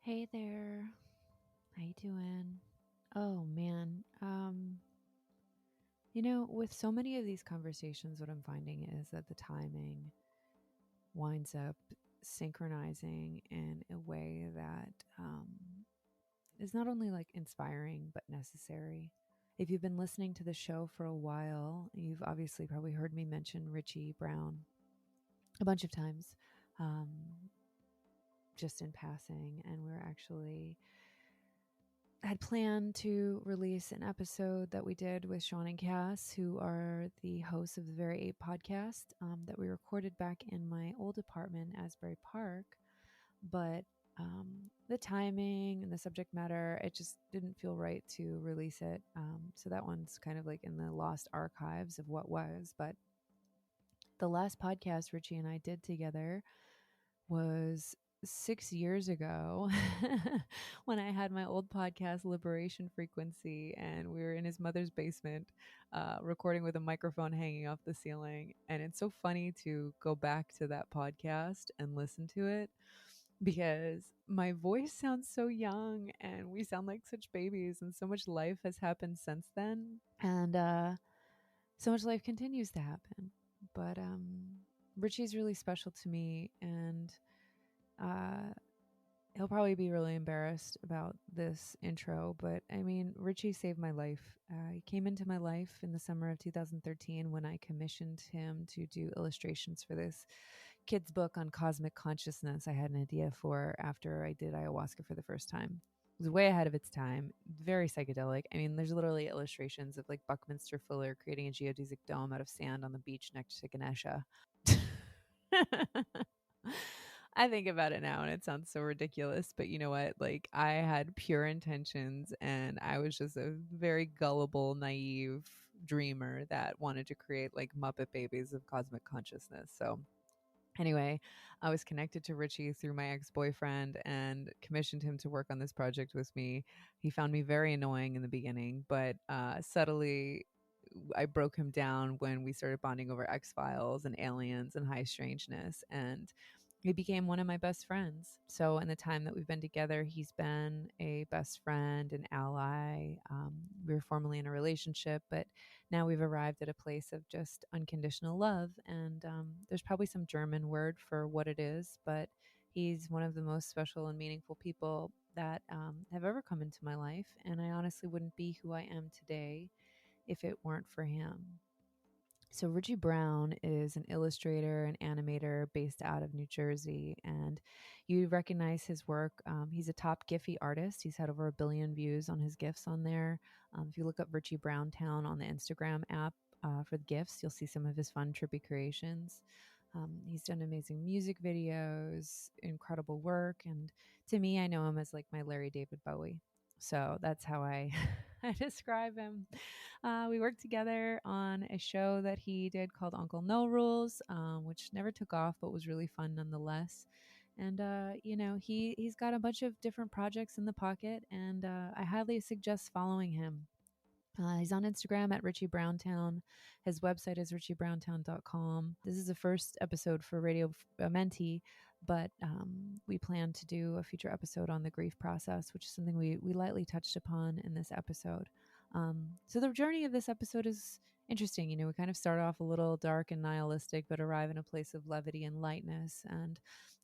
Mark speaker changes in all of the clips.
Speaker 1: Hey there. How you doing? Oh man. With so many of these conversations, what I'm finding is that the timing winds up synchronizing in a way that is not only like inspiring but necessary. If you've been listening to the show for a while, you've obviously probably heard me mention Richie Brown a bunch of times, um, just in passing, and we're actually had planned to release an episode that we did with Sean and Cass, who are the hosts of the Very Ape podcast, that we recorded back in my old apartment, Asbury Park. But the timing and the subject matter, it just didn't feel right to release it. So that one's kind of like in the lost archives of what was. But the last podcast Richie and I did together was 6 years ago when I had my old podcast, Liberation Frequency, and we were in his mother's basement recording with a microphone hanging off the ceiling. And it's so funny to go back to that podcast and listen to it because my voice sounds so young and we sound like such babies, and so much life has happened since then. And so much life continues to happen. But Richie's really special to me, and uh, he'll probably be really embarrassed about this intro, but I mean, Richie saved my life. He came into my life in the summer of 2013 when I commissioned him to do illustrations for this kid's book on cosmic consciousness I had an idea for after I did ayahuasca for the first time. It was way ahead of its time, very psychedelic. I mean, there's literally illustrations of like Buckminster Fuller creating a geodesic dome out of sand on the beach next to Ganesha. I think about it now and it sounds so ridiculous, but you know what? Like, I had pure intentions and I was just a very gullible, naive dreamer that wanted to create like Muppet babies of cosmic consciousness. So, anyway, I was connected to Richie through my ex-boyfriend and commissioned him to work on this project with me. He found me very annoying in the beginning, but subtly I broke him down when we started bonding over X-Files and aliens and high strangeness, and he became one of my best friends. So in the time that we've been together, he's been a best friend, an ally. We were formerly in a relationship, but now we've arrived at a place of just unconditional love. And there's probably some German word for what it is, but he's one of the most special and meaningful people that have ever come into my life. And I honestly wouldn't be who I am today if it weren't for him. So Richie Brown is an illustrator and animator based out of New Jersey, and you recognize his work. He's a top Giphy artist. He's had over 1 billion views on his GIFs on there. If you look up Richie Brown Town on the Instagram app for the GIFs, you'll see some of his fun, trippy creations. He's done amazing music videos, incredible work, and to me, I know him as like my Larry David Bowie. So that's how I I describe him. We worked together on a show that he did called Uncle No Rules, which never took off, but was really fun nonetheless. And he's got a bunch of different projects in the pocket, and I highly suggest following him. He's on Instagram at Richie Browntown. His website is richiebrowntown.com. This is the first episode for Radio Amenti, but we plan to do a future episode on the grief process, which is something we lightly touched upon in this episode. So the journey of this episode is interesting. We kind of start off a little dark and nihilistic, but arrive in a place of levity and lightness, and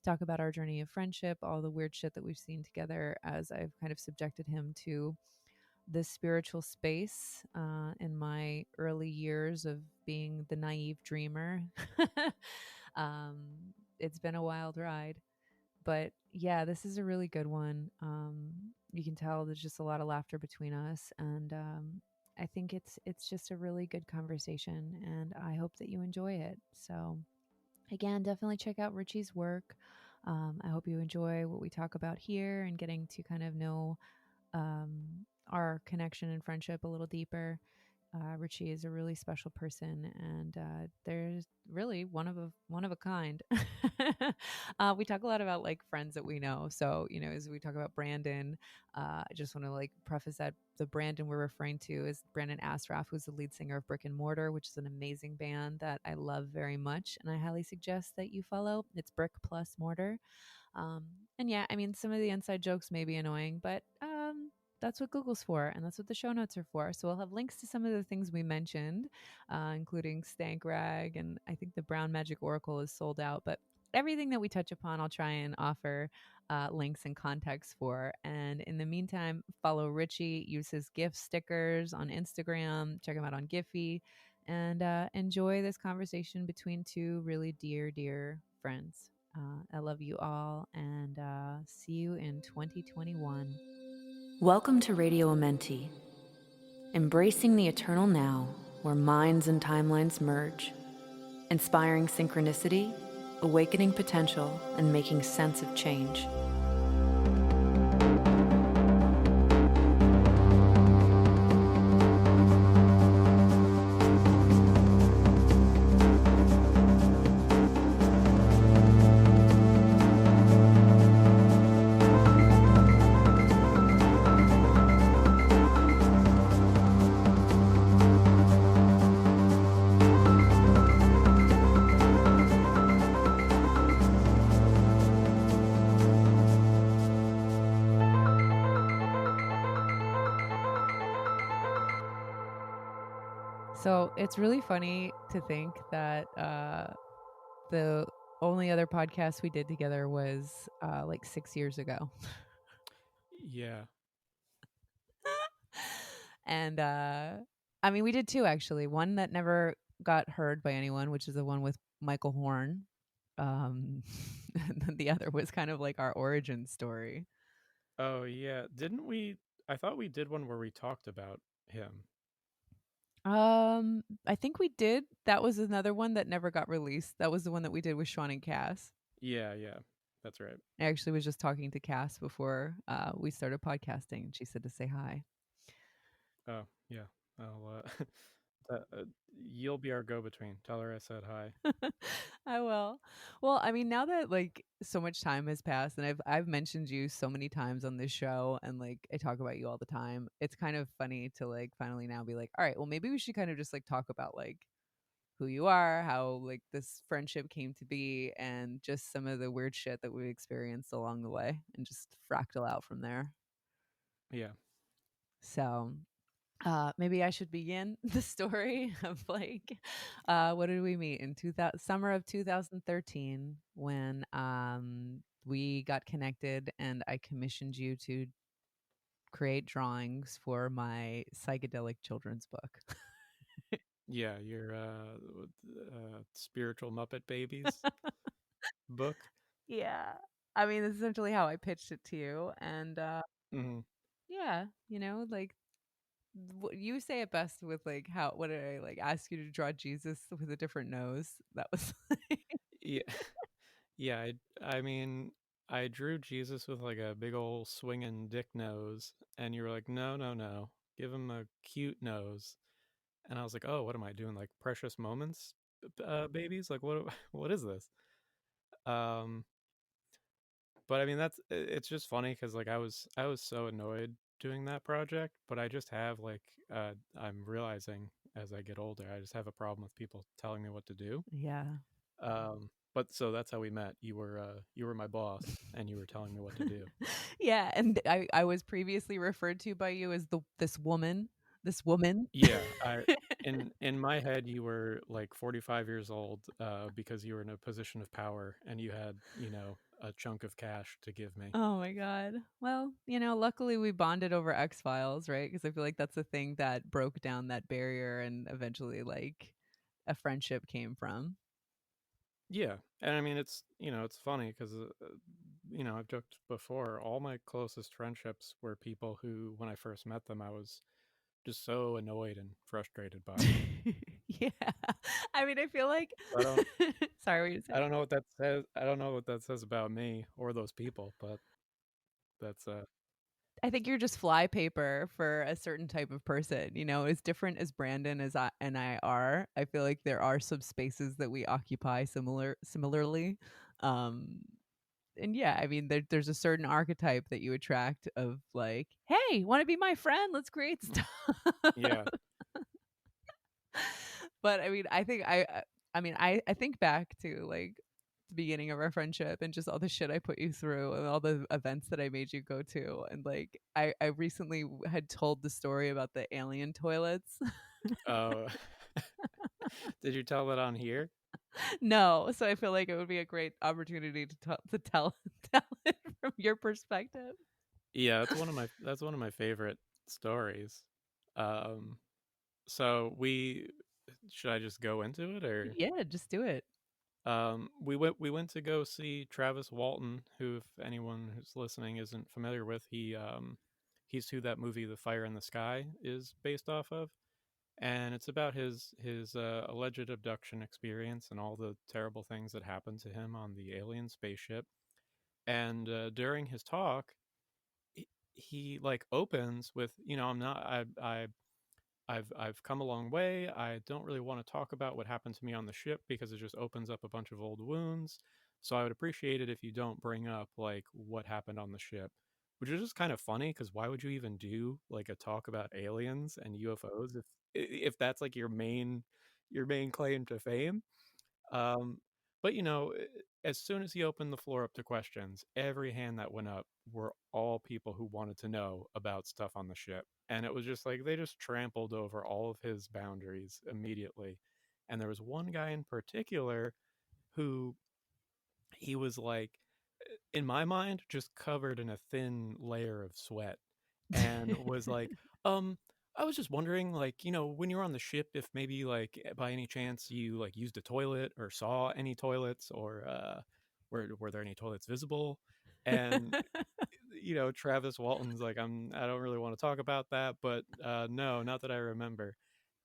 Speaker 1: talk about our journey of friendship, all the weird shit that we've seen together as I've kind of subjected him to this spiritual space in my early years of being the naive dreamer. um, it's been a wild ride, but yeah, this is a really good one. You can tell there's just a lot of laughter between us, and I think it's just a really good conversation, and I hope that you enjoy it. So again, definitely check out Richie's work. I hope you enjoy what we talk about here and getting to kind of know our connection and friendship a little deeper. Richie is a really special person, and there's really one of a kind. We talk a lot about like friends that we know. So as we talk about Brandon, I just want to like preface that the Brandon we're referring to is Brandon Asraf, who's the lead singer of Brick and Mortar, which is an amazing band that I love very much, and I highly suggest that you follow. It's Brick plus Mortar. Um, and yeah, I mean, some of the inside jokes may be annoying, but that's what Google's for, and that's what the show notes are for. So we'll have links to some of the things we mentioned, including Stank Rag, and I think the Brown Magick Oracle is sold out. But everything that we touch upon, I'll try and offer links and context for. And in the meantime, follow Richie, use his gift stickers on Instagram, check him out on Giphy, and enjoy this conversation between two really dear, dear friends. I love you all, and see you in 2021.
Speaker 2: Welcome to Radio Amenti, embracing the eternal now, where minds and timelines merge, inspiring synchronicity, awakening potential, and making sense of change.
Speaker 1: So it's really funny to think that the only other podcast we did together was like 6 years ago.
Speaker 3: Yeah.
Speaker 1: And I mean, we did two actually. One that never got heard by anyone, which is the one with Michael Horn. And then the other was kind of like our origin story.
Speaker 3: Oh, yeah. Didn't we? I thought we did one where we talked about him.
Speaker 1: I think we did. That was another one that never got released. That was the one that we did with Sean and Cass.
Speaker 3: Yeah, that's right.
Speaker 1: I actually was just talking to Cass before we started podcasting, and she said to say hi.
Speaker 3: Oh, yeah. I'll. You'll be our go-between. Tell her I said hi.
Speaker 1: I will. Well, I mean, now that like so much time has passed, and I've mentioned you so many times on this show, and like I talk about you all the time, it's kind of funny to like finally now be like, all right, well, maybe we should kind of just like talk about like who you are, how like this friendship came to be, and just some of the weird shit that we experienced along the way, and just fractal out from there.
Speaker 3: Yeah.
Speaker 1: So maybe I should begin the story of like what did we meet in summer of 2013 when we got connected and I commissioned you to create drawings for my psychedelic children's book.
Speaker 3: Yeah, your spiritual Muppet Babies book.
Speaker 1: Yeah. I mean, that's essentially how I pitched it to you, and
Speaker 3: Mm-hmm.
Speaker 1: yeah, you know, like you say it best with like how what did I like ask you to draw Jesus with a different nose? That was
Speaker 3: Yeah. Yeah, I mean, I drew Jesus with like a big old swinging dick nose, and you were like, no, no, no, give him a cute nose. And I was like, oh, what am I doing? Like Precious Moments, babies? Like what is this? Um, but I mean, it's just funny because like I was so annoyed doing that project, but I just have like I'm realizing as I get older, I just have a problem with people telling me what to do.
Speaker 1: yeah.
Speaker 3: But so that's how we met. You were my boss, and you were telling me what to do.
Speaker 1: Yeah, and I was previously referred to by you as this woman. This woman.
Speaker 3: Yeah, in my head, you were like 45 years old because you were in a position of power, and you had a chunk of cash to give me.
Speaker 1: Oh my god. Well, you know, luckily we bonded over X-Files, right? Because I feel like that's the thing that broke down that barrier and eventually like a friendship came from.
Speaker 3: Yeah, and I mean it's funny because I've joked before. All my closest friendships were people who, when I first met them, I was just so annoyed and frustrated by.
Speaker 1: Yeah. I mean, I feel like
Speaker 3: I don't
Speaker 1: sorry, what you
Speaker 3: I don't know what that says. I don't know what that says about me or those people, but that's
Speaker 1: I think you're just flypaper for a certain type of person, you know, as different as Brandon as I are. I feel like there are some spaces that we occupy similarly. Um and yeah, I mean there's a certain archetype that you attract of like, hey, want to be my friend? Let's create stuff.
Speaker 3: yeah.
Speaker 1: But I mean, I think I think back to like the beginning of our friendship and just all the shit I put you through and all the events that I made you go to. And like, I recently had told the story about the alien toilets.
Speaker 3: Oh, did you tell it on here?
Speaker 1: No, so I feel like it would be a great opportunity to tell tell it from your perspective.
Speaker 3: Yeah, that's one of my favorite stories. Um, so we should I just go into it or
Speaker 1: Yeah, just do it.
Speaker 3: we went to go see Travis Walton, who, if anyone who's listening isn't familiar with, he's who that movie The Fire in the Sky is based off of, and it's about his alleged abduction experience and all the terrible things that happened to him on the alien spaceship. And during his talk, he like opens with, I'm not I've come a long way. I don't really want to talk about what happened to me on the ship because it just opens up a bunch of old wounds. So I would appreciate it if you don't bring up like what happened on the ship, which is just kind of funny because why would you even do like a talk about aliens and UFOs if that's like your main claim to fame? Um, but as soon as he opened the floor up to questions, every hand that went up were all people who wanted to know about stuff on the ship. And it was just like they just trampled over all of his boundaries immediately. And there was one guy in particular who he was like, in my mind, just covered in a thin layer of sweat and was like, um, I was just wondering, like, when you were on the ship, if maybe, like, by any chance you, like, used a toilet or saw any toilets or, were there any toilets visible? And, Travis Walton's like, I don't really want to talk about that, but, no, not that I remember.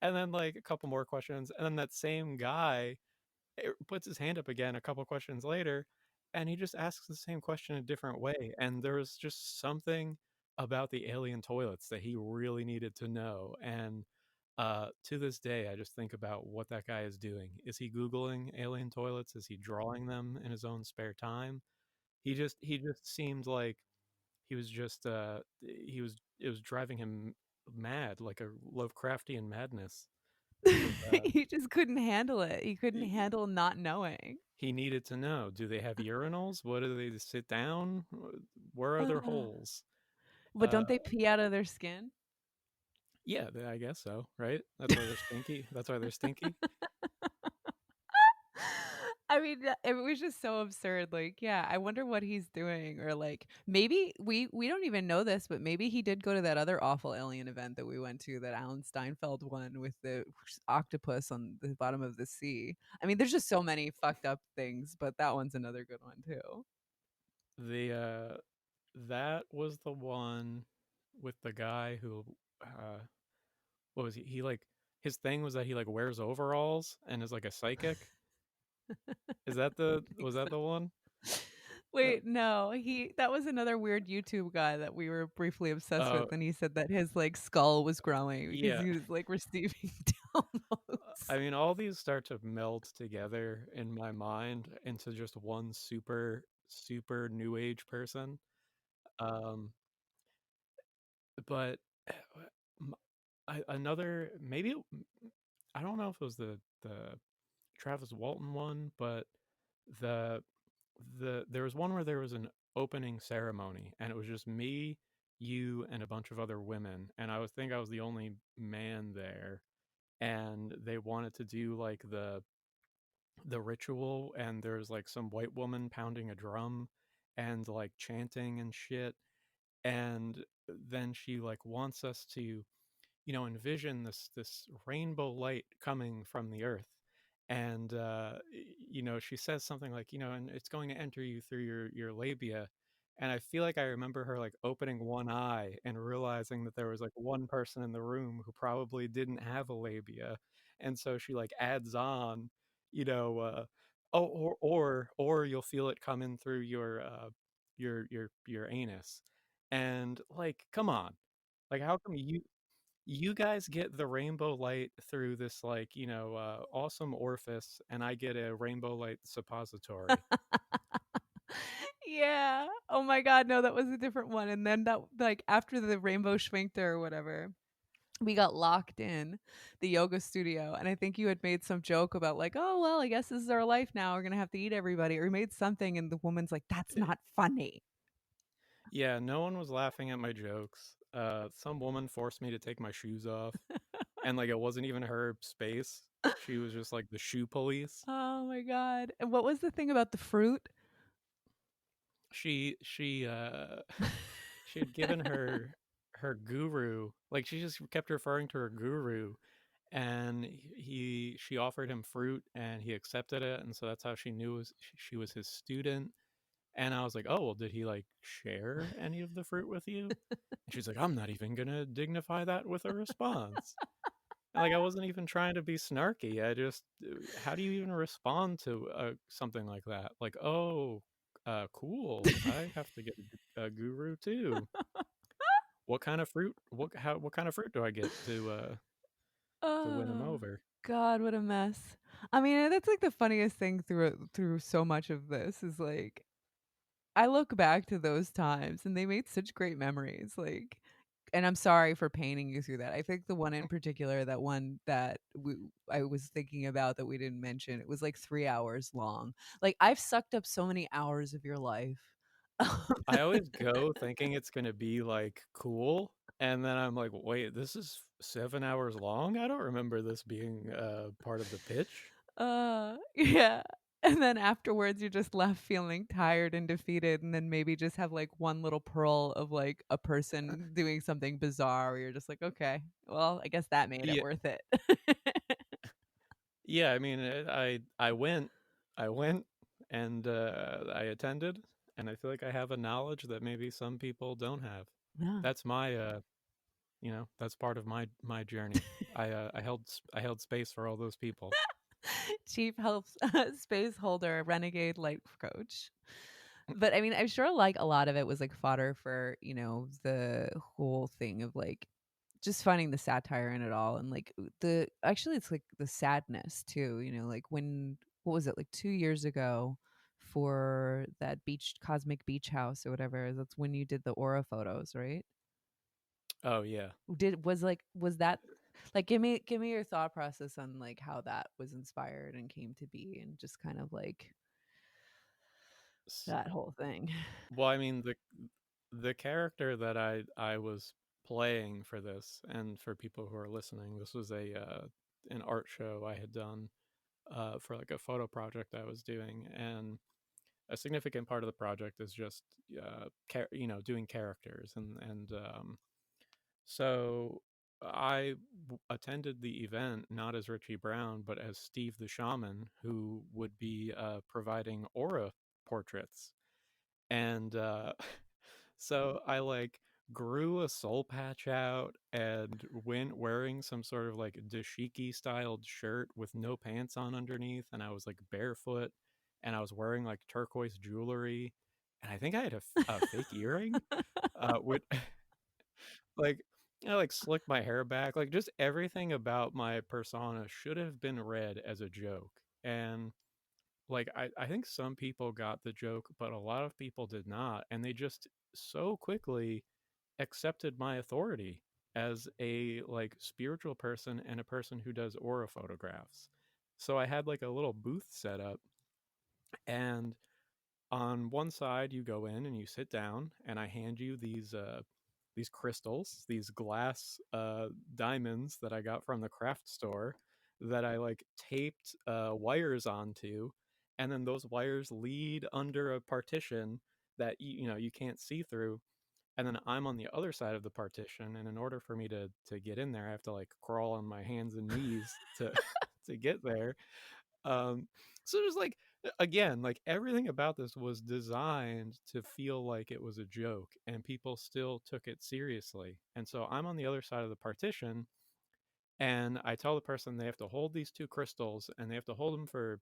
Speaker 3: And then, like, a couple more questions. And then that same guy puts his hand up again a couple questions later, and he just asks the same question a different way. And there was just something about the alien toilets that he really needed to know. And to this day, I just think about what that guy is doing. Is he Googling alien toilets? Is he drawing them in his own spare time? He just seemed like he was just he was it was driving him mad, like a Lovecraftian madness. With
Speaker 1: He just couldn't handle it. He couldn't handle not knowing.
Speaker 3: he needed to know, do they have urinals? What do they sit down? Where are their holes?
Speaker 1: But
Speaker 3: Uh,
Speaker 1: don't they pee out of their skin?
Speaker 3: yeah, I guess so, right? That's why they're stinky. That's why they're stinky.
Speaker 1: I mean, it was just so absurd. Like, yeah, I wonder what he's doing, or like maybe we don't even know this, but maybe he did go to that other awful alien event that we went to, that Alan Steinfeld one with the octopus on the bottom of the sea. I mean, there's just so many fucked up things, but that one's another good one too.
Speaker 3: The that was the one with the guy who what was he? He like his thing was that he like wears overalls and is like a psychic. Is that
Speaker 1: I
Speaker 3: the
Speaker 1: think
Speaker 3: was that
Speaker 1: so.
Speaker 3: the one? Uh,
Speaker 1: Wait, no, that was another weird YouTube guy that we were briefly obsessed
Speaker 3: uh
Speaker 1: with, and he said that his like skull was growing because
Speaker 3: yeah.
Speaker 1: he was like receiving downloads.
Speaker 3: I mean, all these start to meld together in my mind into just one super new age person. Um, but m- another maybe I don't know if it was the Travis Walton one, but the there was one where there was an opening ceremony and it was just me, you, and a bunch of other women, and I was the only man there, and they wanted to do like the ritual, and there's like some white woman pounding a drum and like chanting and shit, and then she like wants us to envision this rainbow light coming from the earth, and she says something like, and it's going to enter you through your labia. And I feel like I remember her like opening one eye and realizing that there was like one person in the room who probably didn't have a labia, and so she like adds on, you know oh, or you'll feel it come in through your anus. And like, come on, like, how come you guys get the rainbow light through this like awesome orifice, and I get a rainbow light suppository?
Speaker 1: Yeah. Oh my god, no, that was a different one. And then that, like, after the rainbow schwinkter or whatever, we got locked in the yoga studio, and I think you had made some joke about like, "Oh, well, I guess this is our life now. We're gonna have to eat everybody," or you made something, and the woman's like, "That's not funny."
Speaker 3: Yeah, no one was laughing at my jokes. Some woman forced me to take my shoes off, and like it wasn't even her space. She was just like the shoe police.
Speaker 1: Oh my god. And what was the thing about the fruit?
Speaker 3: She she had given her guru, like she just kept referring to her guru, and she offered him fruit and he accepted it, and so that's how she knew she was his student. And I was like, oh well, did he like share any of the fruit with you? And she's like, I'm not even gonna dignify that with a response. And like I wasn't even trying to be snarky. I just, how do you even respond to something like that? Like, oh, cool. I have to get a guru too. What kind of fruit? What kind of fruit do I get to win him
Speaker 1: Oh
Speaker 3: over?
Speaker 1: god, what a mess. I mean, that's like the funniest thing through so much of this is like I look back to those times and they made such great memories. Like, and I'm sorry for painting you through that. I think the one in particular, that one that I was thinking about that we didn't mention, it was like 3 hours long. Like, I've sucked up so many hours of your life.
Speaker 3: I always go thinking it's gonna be like cool, and then I'm like, wait, this is 7 hours long. I don't remember this being part of the pitch.
Speaker 1: Yeah. And then afterwards, you're just left feeling tired and defeated, and then maybe just have like one little pearl of like a person doing something bizarre where you're just like, okay, well, I guess that made it
Speaker 3: Yeah,
Speaker 1: worth it.
Speaker 3: yeah. I mean, I went, and I attended, and I feel like I have a knowledge that maybe some people don't have.
Speaker 1: Yeah.
Speaker 3: That's my, that's part of my journey. I held space for all those people.
Speaker 1: Chief helps space holder, renegade life coach. But I mean, I'm sure like a lot of it was like fodder for, the whole thing of like just finding the satire in it all, and like the actually it's like the sadness too, like when what was it, like 2 years ago for that beach cosmic beach house or whatever, that's when you did the aura photos, right?
Speaker 3: Oh yeah.
Speaker 1: Was that like, give me your thought process on like how that was inspired and came to be, and just kind of like
Speaker 3: S-
Speaker 1: that whole thing.
Speaker 3: Well, I mean, the character that I was playing for this, and for people who are listening, this was a an art show I had done for like a photo project I was doing, and a significant part of the project is just doing characters, and so I attended the event not as Richie Brown, but as Steve the Shaman, who would be providing aura portraits. And so I like grew a soul patch out and went wearing some sort of like dashiki styled shirt with no pants on underneath, and I was like barefoot, and I was wearing like turquoise jewelry, and I think I had a fake earring, with like I like slicked my hair back, like just everything about my persona should have been read as a joke. And like I think some people got the joke, but a lot of people did not, and they just so quickly accepted my authority as a like spiritual person and a person who does aura photographs. So I had like a little booth set up, and on one side you go in and you sit down, and I hand you these crystals, these glass diamonds that I got from the craft store, that I like taped wires onto, and then those wires lead under a partition that you can't see through. And then I'm on the other side of the partition, and in order for me to get in there, I have to like crawl on my hands and knees to to get there. So just like, again, like everything about this was designed to feel like it was a joke, and people still took it seriously. And so I'm on the other side of the partition, and I tell the person they have to hold these two crystals, and they have to hold them for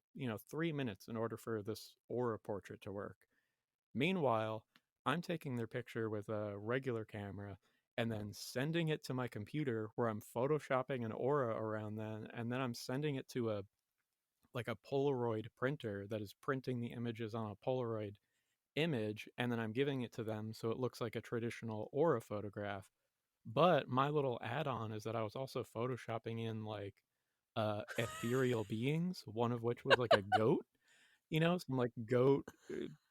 Speaker 3: 3 minutes in order for this aura portrait to work. Meanwhile, I'm taking their picture with a regular camera and then sending it to my computer, where I'm photoshopping an aura around them, and then I'm sending it to a like a Polaroid printer that is printing the images on a Polaroid image, and then I'm giving it to them so it looks like a traditional aura photograph. But my little add-on is that I was also photoshopping in like ethereal beings, one of which was like a goat, some like goat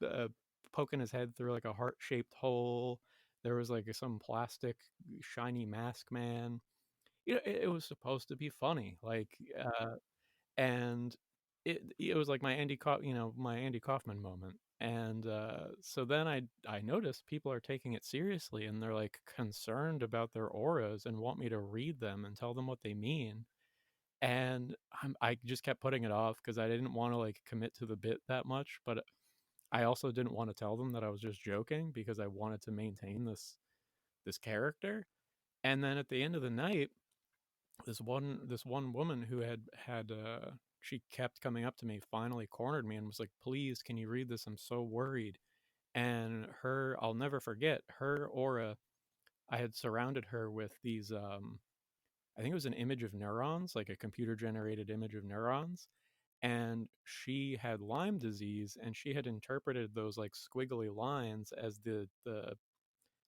Speaker 3: uh, poking his head through like a heart-shaped hole. There was like some plastic shiny mask man. It was supposed to be funny, like, and it was like my Andy Kaufman moment. And so then I noticed people are taking it seriously, and they're like concerned about their auras and want me to read them and tell them what they mean. And I just kept putting it off because I didn't want to like commit to the bit that much, but I also didn't want to tell them that I was just joking because I wanted to maintain this character. And then at the end of the night, this one woman who had she kept coming up to me, finally cornered me and was like, "Please, can you read this? I'm so worried." And I'll never forget her aura. I had surrounded her with these I think it was an image of neurons, like a computer generated image of neurons. And she had Lyme disease, and she had interpreted those like squiggly lines as the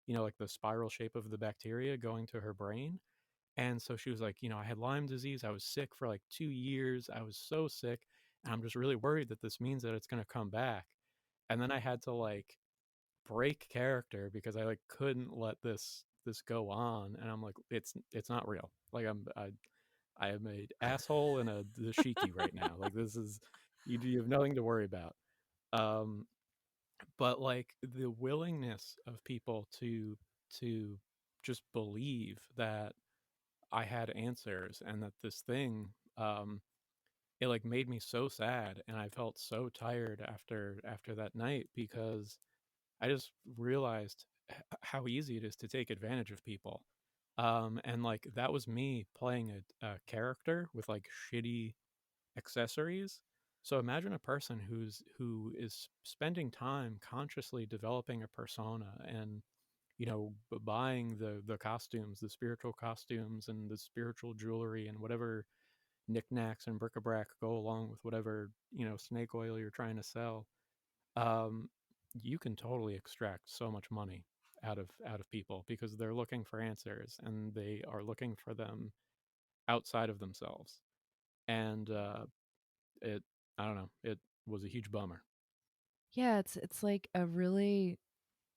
Speaker 3: like the spiral shape of the bacteria going to her brain. And so she was like, I had Lyme disease. I was sick for like 2 years. I was so sick. And I'm just really worried that this means that it's going to come back. And then I had to like break character because I like couldn't let this go on. And I'm like, it's not real. Like I am a asshole and a dashiki right now. Like this is you have nothing to worry about. Um, but like the willingness of people to just believe that I had answers and that this thing it like made me so sad, and I felt so tired after that night because I just realized how easy it is to take advantage of people. And like that was me playing a character with like shitty accessories. So imagine a person who is spending time consciously developing a persona and buying the costumes, the spiritual costumes and the spiritual jewelry and whatever knickknacks and bric-a-brac go along with whatever snake oil you're trying to sell. um, you can totally extract so much money out of people because they're looking for answers and they are looking for them outside of themselves. And it I don't know, it was a huge bummer.
Speaker 1: Yeah, it's like a really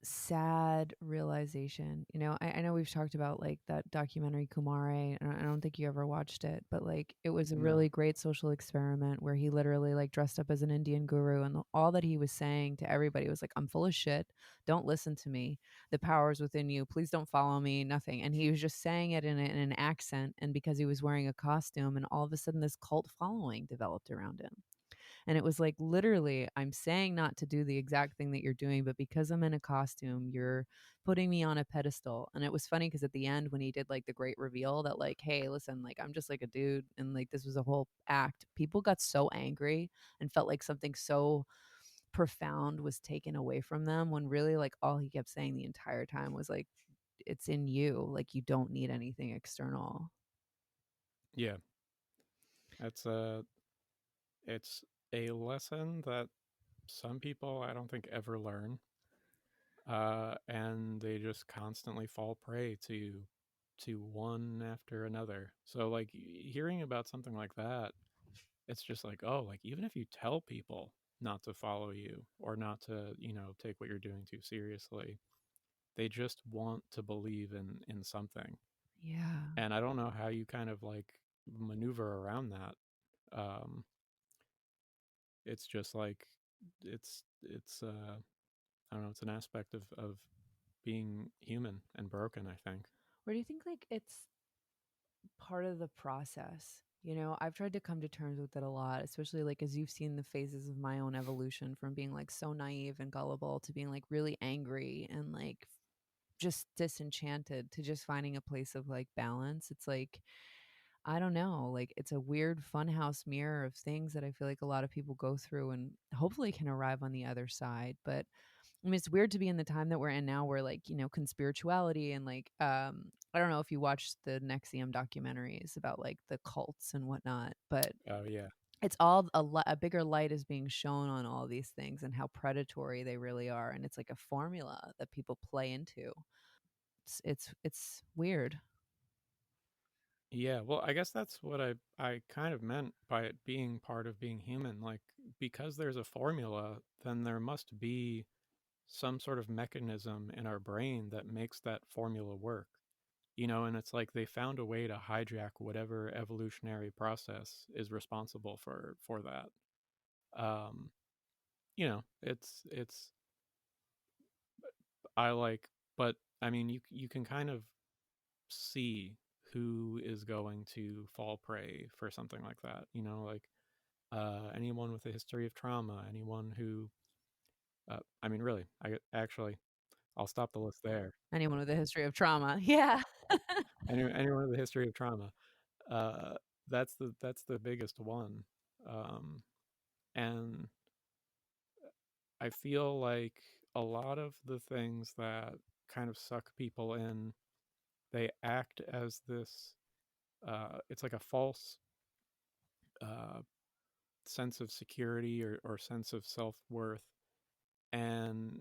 Speaker 1: sad realization. I know we've talked about like that documentary Kumare, and I don't think you ever watched it, but like it was a
Speaker 3: No.
Speaker 1: really great social experiment where he literally like dressed up as an Indian guru, and all that he was saying to everybody was like, "I'm full of shit. Don't listen to me. The power is within you. Please don't follow me. Nothing." And he was just saying it in an accent, and because he was wearing a costume, and all of a sudden this cult following developed around him. And it was like, literally, I'm saying not to do the exact thing that you're doing, but because I'm in a costume, you're putting me on a pedestal. And it was funny because at the end, when he did like the great reveal that, like, hey, listen, like, I'm just like a dude, and like this was a whole act, people got so angry and felt like something so profound was taken away from them, when really, like, all he kept saying the entire time was like, it's in you. Like, you don't need anything external.
Speaker 3: Yeah, that's it's a lesson that some people I don't think ever learn, and they just constantly fall prey to one after another. So like hearing about something like that, it's just like, oh, like even if you tell people not to follow you or not to take what you're doing too seriously, they just want to believe in something.
Speaker 1: Yeah.
Speaker 3: And I don't know how you kind of like maneuver around that. um it's just like it's I don't know, it's an aspect of being human and broken, I think.
Speaker 1: Or do you think like it's part of the process? I've tried to come to terms with it a lot, especially like as you've seen the phases of my own evolution from being like so naive and gullible to being like really angry and like just disenchanted to just finding a place of like balance. It's like, I don't know, like it's a weird funhouse mirror of things that I feel like a lot of people go through and hopefully can arrive on the other side. But I mean, it's weird to be in the time that we're in now where like, conspirituality and like, I don't know if you watched the Nexium documentaries about like the cults and whatnot, but
Speaker 3: Oh yeah.
Speaker 1: it's all a bigger light is being shown on all these things and how predatory they really are. And it's like a formula that people play into. It's weird.
Speaker 3: Yeah, well, I guess that's what I kind of meant by it being part of being human. Like, because there's a formula, then there must be some sort of mechanism in our brain that makes that formula work. And it's like they found a way to hijack whatever evolutionary process is responsible for that. Um, it's I like, but I mean, you can kind of see who is going to fall prey for something like that. Like anyone with a history of trauma, anyone who, I mean, really, actually, I'll stop the list there.
Speaker 1: Anyone with a history of trauma. Yeah.
Speaker 3: Anyone with a history of trauma, uh, that's the biggest one, um, and I feel like a lot of the things that kind of suck people in, they act as this. It's like a false uh, sense of security or sense of self worth, and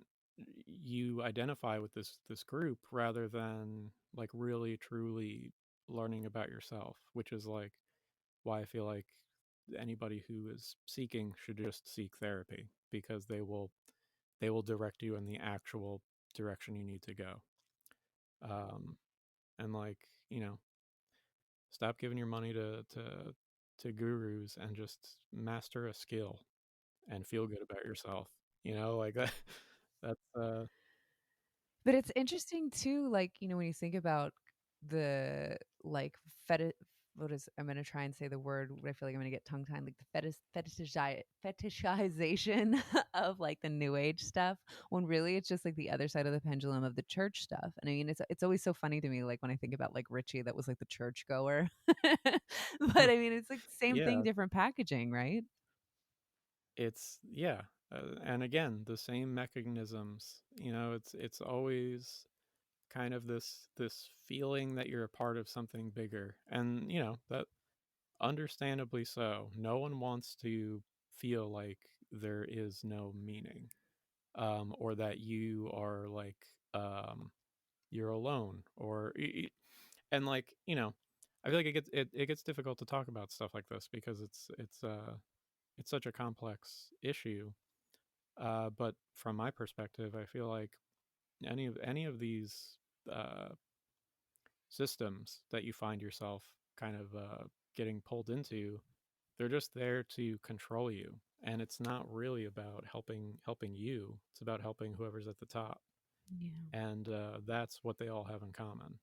Speaker 3: you identify with this group rather than like really truly learning about yourself, which is like why I feel like anybody who is seeking should just seek therapy, because they will direct you in the actual direction you need to go. Um, and like stop giving your money to gurus and just master a skill and feel good about yourself. Like that. That's
Speaker 1: But it's interesting too, like, when you think about the like I'm gonna try and say the word, but I feel like I'm gonna get tongue tied, like the fetishization of like the new age stuff, when really it's just like the other side of the pendulum of the church stuff. And I mean, it's always so funny to me, like when I think about like Richie, that was like the church goer. But I mean, it's like same thing,
Speaker 3: yeah.
Speaker 1: different packaging, right?
Speaker 3: It's yeah. And again, the same mechanisms. It's always kind of this feeling that you're a part of something bigger, and that understandably so. No one wants to feel like there is no meaning, or that you are like you're alone, and like I feel like it gets difficult to talk about stuff like this because it's such a complex issue. But from my perspective, I feel like any of these uh, systems that you find yourself kind of getting pulled into, they're just there to control you, and it's not really about helping you. It's about helping whoever's at the top,
Speaker 1: Yeah.
Speaker 3: and that's what they all have in common.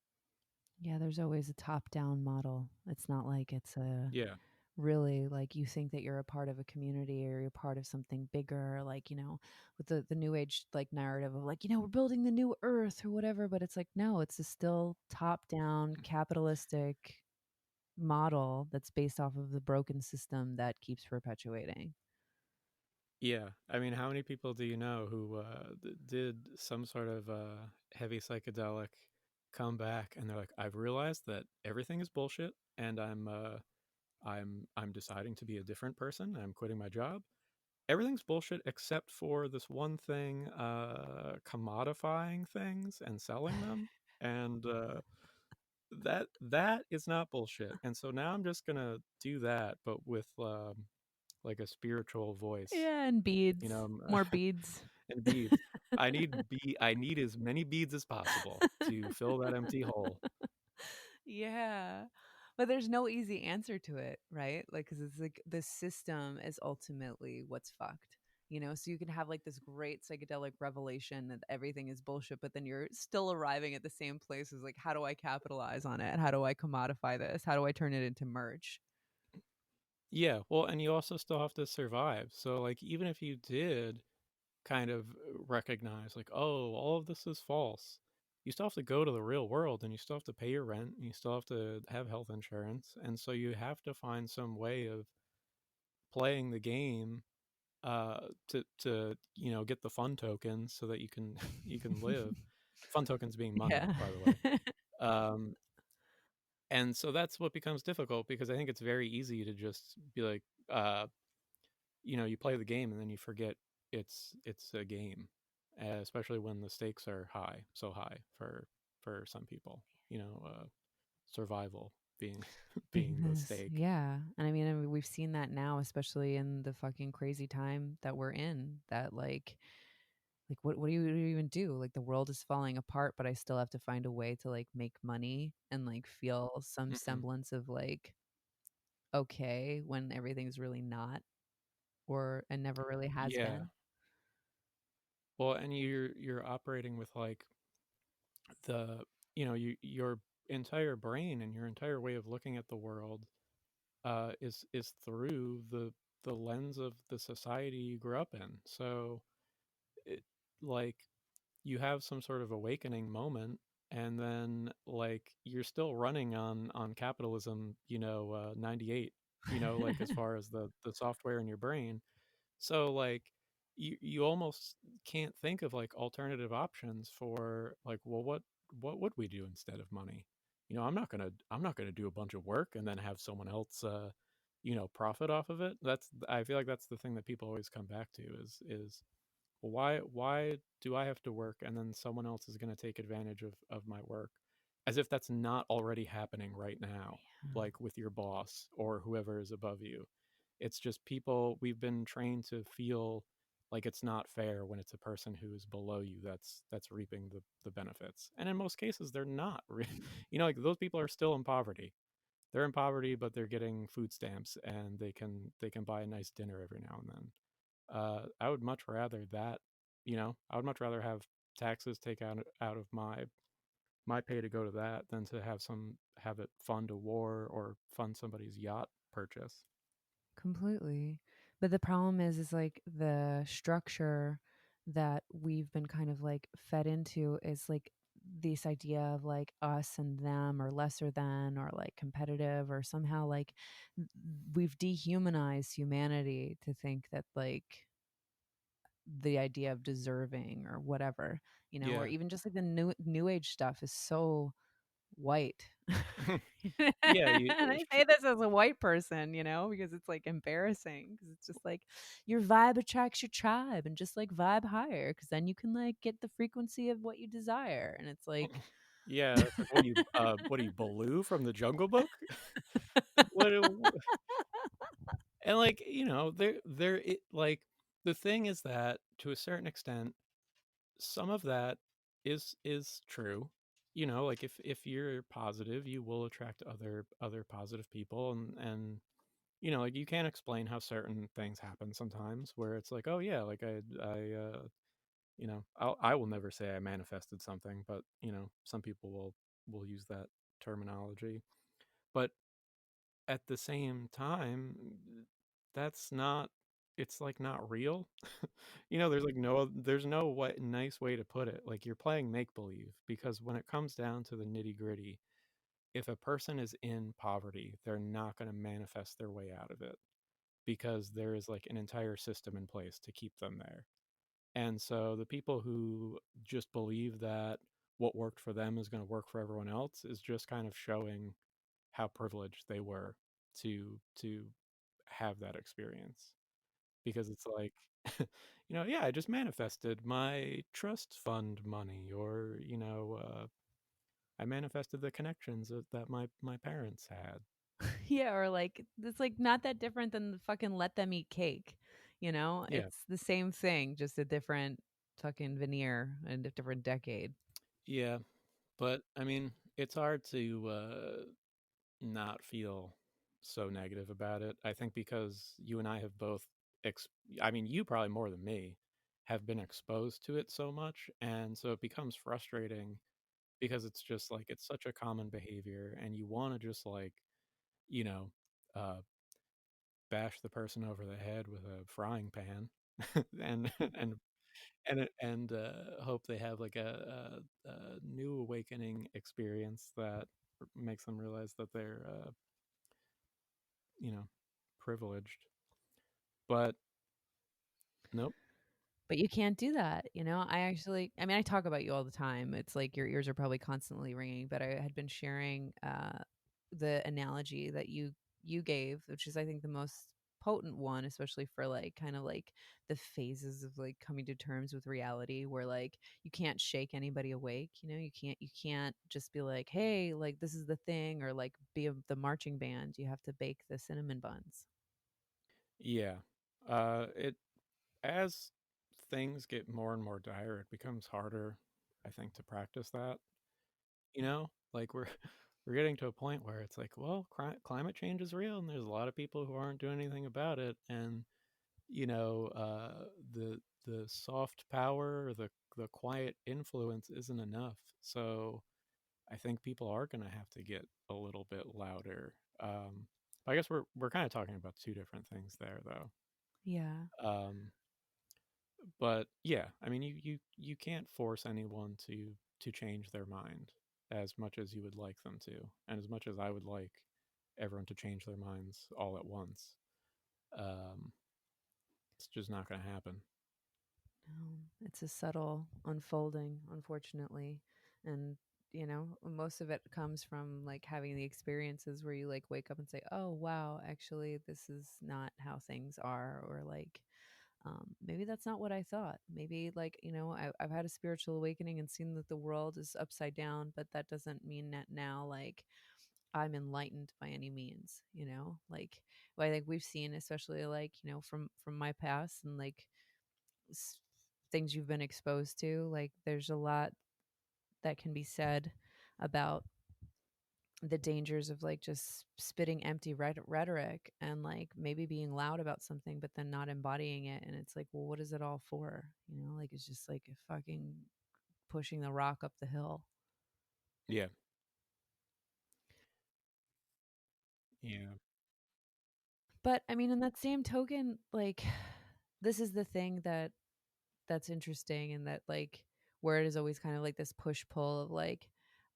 Speaker 1: Yeah, there's always a top down model. It's not like it's a
Speaker 3: Yeah,
Speaker 1: really like you think that you're a part of a community or you're part of something bigger, like, with the new age like narrative of like, we're building the new earth or whatever. But it's like, no, it's a still top down capitalistic model that's based off of the broken system that keeps perpetuating.
Speaker 3: yeah. I mean, how many people do you know who did some sort of heavy psychedelic, come back, and they're like, I've realized that everything is bullshit, and I'm deciding to be a different person. I'm quitting my job. Everything's bullshit except for this one thing, commodifying things and selling them, and that is not bullshit. And so now I'm just gonna do that, but with like a spiritual voice,
Speaker 1: Yeah, and
Speaker 3: you
Speaker 1: beads,
Speaker 3: know,
Speaker 1: more beads.
Speaker 3: and beads. I need as many beads as possible to fill that empty hole.
Speaker 1: Yeah. But there's no easy answer to it, right? Like, because it's like the system is ultimately what's fucked, So you can have like this great psychedelic revelation that everything is bullshit, but then you're still arriving at the same place as like, how do I capitalize on it? How do I commodify this? How do I turn it into merch?
Speaker 3: Yeah, well, and you also still have to survive. So like even if you did kind of recognize like, oh, all of this is false, you still have to go to the real world, and you still have to pay your rent, and you still have to have health insurance, and so you have to find some way of playing the game, to get the fun tokens so that you can you can live. Fun tokens being money,
Speaker 1: Yeah.
Speaker 3: by the way. um and so that's what becomes difficult, because I think it's very easy to just be like, uh you play the game and then you forget it's a game, especially when the stakes are high, so high for for some people. Survival being being the stake.
Speaker 1: Yeah. And I mean, we've seen that now, especially in the fucking crazy time that we're in, that what do you even do? Like the world is falling apart, but I still have to find a way to like make money and like feel some
Speaker 3: Mm-mm.
Speaker 1: semblance of like okay when everything's really not or and never really has
Speaker 3: Yeah.
Speaker 1: been.
Speaker 3: Well, and you're operating with like the your entire brain and your entire way of looking at the world is through the lens of the society you grew up in. So it, like you have some sort of awakening moment, and then like you're still running on capitalism, 98, like as far as the software in your brain. So like you almost can't think of like alternative options for like, well, what would we do instead of money? I'm not gonna do a bunch of work and then have someone else profit off of it. I feel like that's the thing that people always come back to is well, why do I have to work and then someone else is going to take advantage of my work, as if that's not already happening right now, like with your boss or whoever is above you. It's just people, we've been trained to feel like it's not fair when it's a person who is below you that's reaping the benefits, and in most cases they're not. Like those people are still in poverty. They're in poverty, but they're getting food stamps and they can buy a nice dinner every now and then. I would much rather that, I would much rather have taxes take out of my pay to go to that than to have it fund a war or fund somebody's yacht purchase.
Speaker 1: Completely. But the problem is like the structure that we've been kind of like fed into is like this idea of like us and them or lesser than or like competitive or somehow like we've dehumanized humanity to think that like the idea of deserving or whatever, or
Speaker 3: Yeah.
Speaker 1: even just like the new age stuff is so white.
Speaker 3: Yeah,
Speaker 1: And I say this as a white person, because it's like embarrassing because it's just like your vibe attracts your tribe and just like vibe higher because then you can like get the frequency of what you desire. And it's like,
Speaker 3: yeah, it's like what are you, Baloo from the Jungle Book? what and like, like the thing is that to a certain extent some of that is true. Like if you're positive, you will attract other positive people, and like you can't explain how certain things happen sometimes where it's like, oh yeah, like I will never say I manifested something, but some people will use that terminology. But at the same time, that's not it's like not real. There's no nice way to put it. Like you're playing make believe, because when it comes down to the nitty-gritty, if a person is in poverty, they're not going to manifest their way out of it, because there is like an entire system in place to keep them there. And so the people who just believe that what worked for them is going to work for everyone else is just kind of showing how privileged they were to have that experience, because it's like yeah, I just manifested my trust fund money, or I manifested the connections that my parents had.
Speaker 1: yeah, or like it's like not that different than the fucking let them eat cake.
Speaker 3: Yeah.
Speaker 1: It's the same thing, just a different fucking veneer and a different decade.
Speaker 3: Yeah, but I mean, it's hard to not feel so negative about it. I think because you and I have both I mean, you probably more than me have been exposed to it so much, and so it becomes frustrating because it's just like it's such a common behavior, and you want to just like, you know, uh bash the person over the head with a frying pan and hope they have like a new awakening experience that makes them realize that they're you know privileged. But nope.
Speaker 1: But you can't do that. I mean, I talk about you all the time. It's like your ears are probably constantly ringing, but I had been sharing the analogy that you gave, which is I think the most potent one, especially for like kind of like the phases of like coming to terms with reality, where like you can't shake anybody awake. You can't just be like, hey, like this is the thing, or like the marching band. You have to bake the cinnamon buns.
Speaker 3: Yeah. It as things get more and more dire, it becomes harder, I think, to practice that. Like we're getting to a point where it's like, well, climate change is real, and there's a lot of people who aren't doing anything about it, and you know, uh, the soft power or the quiet influence isn't enough. So I think people are going to have to get a little bit louder. I guess we're kind of talking about two different things there, though.
Speaker 1: Yeah.
Speaker 3: Um, but yeah, I mean, you can't force anyone to change their mind as much as you would like them to, and as much as I would like everyone to change their minds all at once. Um, it's just not going to happen.
Speaker 1: No, it's a subtle unfolding, unfortunately. And, most of it comes from like having the experiences where you like wake up and say, oh, wow, actually, this is not how things are. Or like, maybe that's not what I thought. Maybe like, I've had a spiritual awakening and seen that the world is upside down, but that doesn't mean that now, like, I'm enlightened by any means, like, well, like we've seen, especially like, from my past and like, s- things you've been exposed to, like there's a lot that can be said about the dangers of like just spitting empty rhetoric and like maybe being loud about something but then not embodying it, and it's like, well, what is it all for? Like it's just like fucking pushing the rock up the hill.
Speaker 3: Yeah, yeah.
Speaker 1: But I mean, in that same token, like this is the thing that's interesting, and that like where it is always kind of like this push pull of like,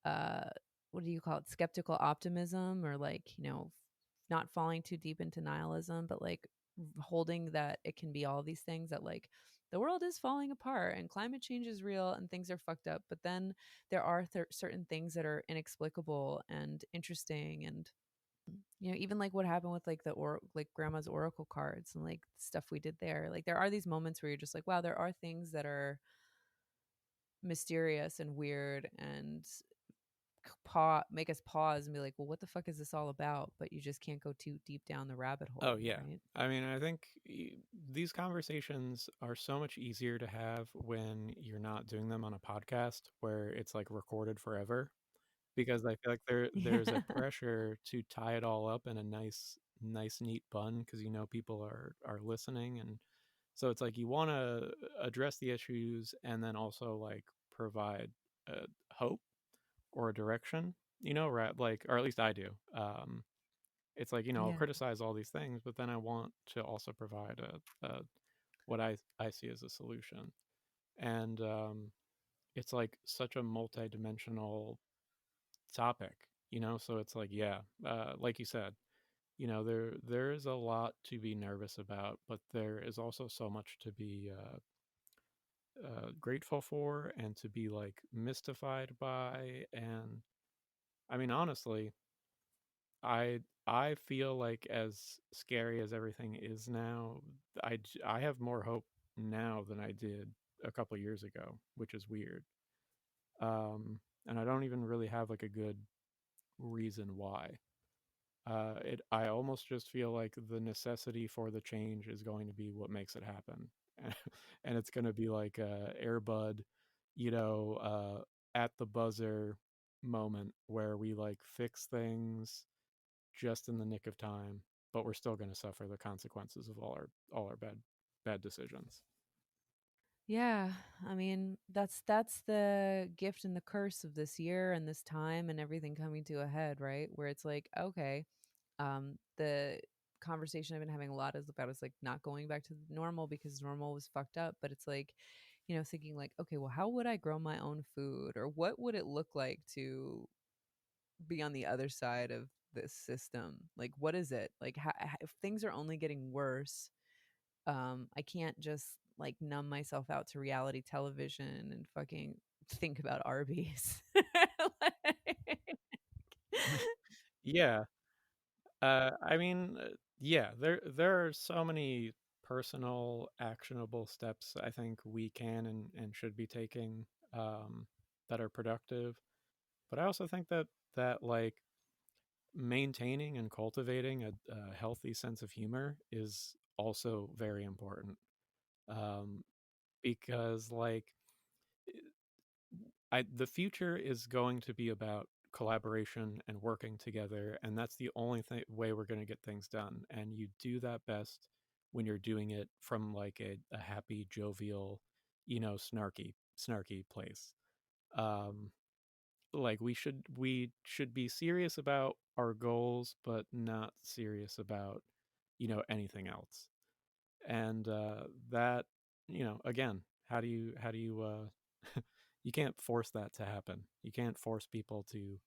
Speaker 1: uh what do you call it, skeptical optimism, or like, not falling too deep into nihilism, but like holding that it can be all these things, that like the world is falling apart and climate change is real and things are fucked up, but then there are certain things that are inexplicable and interesting. And even like what happened with like like grandma's oracle cards and like stuff we did there, like there are these moments where you're just like, wow, there are things that are mysterious and weird and make us pause and be like, well, what the fuck is this all about? But you just can't go too deep down the rabbit
Speaker 3: Oh
Speaker 1: hole,
Speaker 3: yeah.
Speaker 1: right?
Speaker 3: I mean, I think these conversations are so much easier to have when you're not doing them on a podcast where it's like recorded forever, because I feel like there's
Speaker 1: Yeah.
Speaker 3: a pressure to tie it all up in a nice neat bun, because people are listening, and so it's like you want to address the issues and then also like provide hope or a direction, right? Like, or at least I do. It's like, I'll
Speaker 1: Yeah.
Speaker 3: criticize all these things, but then I want to also provide a what I see as a solution. And it's like such a multidimensional topic, so it's like, yeah, like you said, there is a lot to be nervous about, but there is also so much to be grateful for and to be like mystified by. And I mean, honestly, I feel like, as scary as everything is now, I have more hope now than I did a couple years ago, which is weird. And I don't even really have like a good reason why. I almost just feel like the necessity for the change is going to be what makes it happen, and it's going to be like a Airbud, at the buzzer moment where we like fix things just in the nick of time, but we're still going to suffer the consequences of all our bad decisions.
Speaker 1: Yeah, I mean, that's the gift and the curse of this year and this time and everything coming to a head, right? Where it's like, okay, the conversation I've been having a lot is about is like not going back to normal because normal was fucked up, but it's like, thinking like, okay, well, how would I grow my own food, or what would it look like to be on the other side of this system? Like, what is it like? If things are only getting worse, I can't just like numb myself out to reality television and fucking think about Arby's. Like,
Speaker 3: Yeah. I mean, yeah, there are so many personal actionable steps I think we can and should be taking, that are productive. But I also think that like maintaining and cultivating a healthy sense of humor is also very important, um, because like the future is going to be about collaboration and working together, and that's the only way we're going to get things done. And you do that best when you're doing it from like a happy, jovial, snarky place. Um, like we should be serious about our goals, but not serious about anything else. And that again, how do you you can't force that to happen. You can't force people to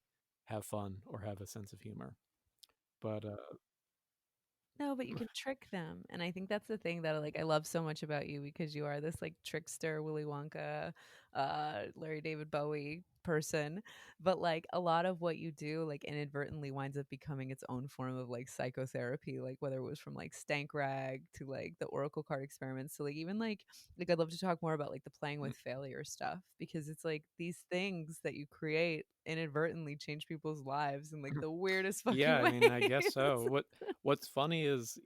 Speaker 3: have fun or have a sense of humor. But
Speaker 1: No, but you can trick them. And I think that's the thing that like I love so much about you because you are this like trickster Willy Wonka, Larry David Bowie person. But like a lot of what you do like inadvertently winds up becoming its own form of like psychotherapy, like whether it was from like Stank Rag to like the Oracle card experiments. So like even like I'd love to talk more about like the playing with failure stuff because it's like these things that you create inadvertently change people's lives in like the weirdest
Speaker 3: yeah,
Speaker 1: fucking
Speaker 3: I
Speaker 1: ways.
Speaker 3: mean, I guess so. What's funny is,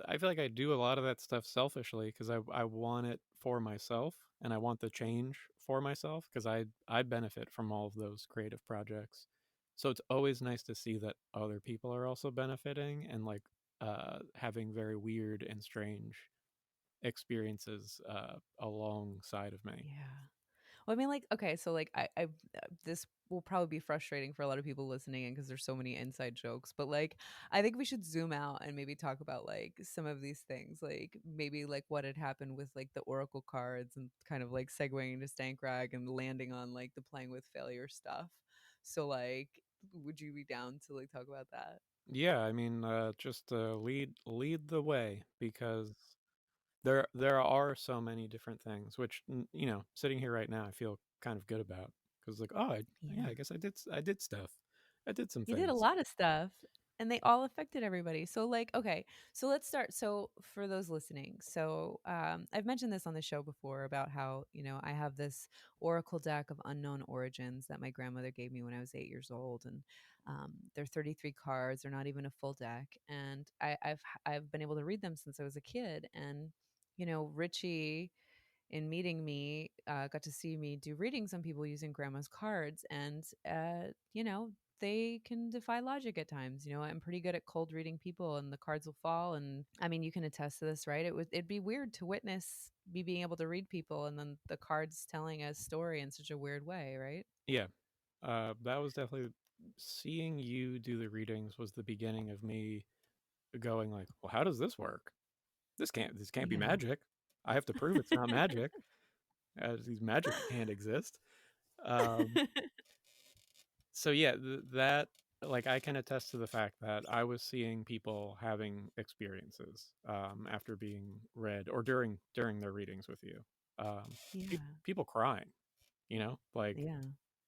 Speaker 3: I feel like I do a lot of that stuff selfishly because I want it for myself and I want the change for myself because I benefit from all of those creative projects. So it's always nice to see that other people are also benefiting and like having very weird and strange experiences alongside of me.
Speaker 1: Yeah. Well, I mean, like, okay, so like, this will probably be frustrating for a lot of people listening in because there's so many inside jokes. But like, I think we should zoom out and maybe talk about like some of these things, like maybe like what had happened with like the Oracle cards and kind of like segueing into Stank Rag and landing on like the playing with failure stuff. So like, would you be down to like talk about that?
Speaker 3: Yeah, I mean, just lead the way because there are so many different things which sitting here right now I feel kind of good about because like yeah,
Speaker 1: Yeah.
Speaker 3: I guess I did stuff. I did some
Speaker 1: You did a
Speaker 3: things.
Speaker 1: lot of stuff and they all affected everybody. So like, okay, so let's start. So for those listening, so I've mentioned this on the show before about how, I have this Oracle deck of unknown origins that my grandmother gave me when I was 8 years old. And they're 33 cards. They're not even a full deck. And I've been able to read them since I was a kid. And, Richie in meeting me, got to see me do readings on people using grandma's cards. And, they can defy logic at times. I'm pretty good at cold reading people and the cards will fall. And I mean, you can attest to this, right? It'd be weird to witness me being able to read people and then the cards telling a story in such a weird way, right?
Speaker 3: Yeah, that was definitely seeing you do the readings was the beginning of me going like, well, how does this work? This can't be
Speaker 1: Yeah.
Speaker 3: magic. I have to prove it's not magic, as these magic can't exist. um so yeah, that like I can attest to the fact that I was seeing people having experiences after being read or during their readings with you.
Speaker 1: Yeah.
Speaker 3: People crying, like
Speaker 1: Yeah.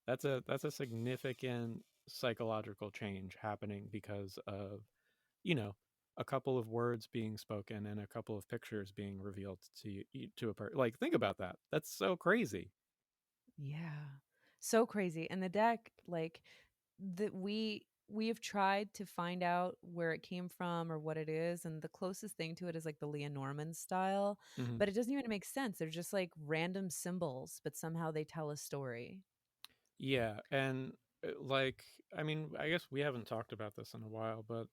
Speaker 3: that's a significant psychological change happening because of you know a couple of words being spoken and a couple of pictures being revealed to a person. Like think about that. That's so crazy.
Speaker 1: Yeah. So crazy. And the deck, like, that we have tried to find out where it came from or what it is, and the closest thing to it is like the Lenormand style,
Speaker 3: Hmm.
Speaker 1: but it doesn't even make sense. They're just like random symbols, but somehow they tell a story.
Speaker 3: Yeah, and like I mean, I guess we haven't talked about this in a while, but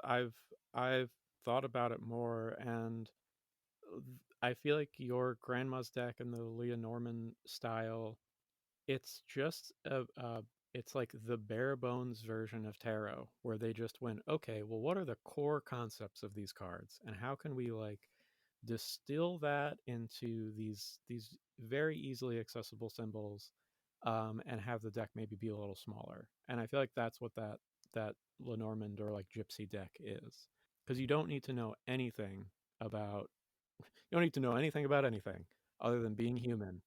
Speaker 3: I've thought about it more, and I feel like your grandma's deck and the Lenormand style, it's just it's like the bare bones version of tarot where they just went, okay, well, what are the core concepts of these cards, and how can we like distill that into these very easily accessible symbols, and have the deck maybe be a little smaller. And I feel like that's what that Lenormand or like Gypsy deck is, because you don't need to know anything about you don't need to know anything about anything other than being human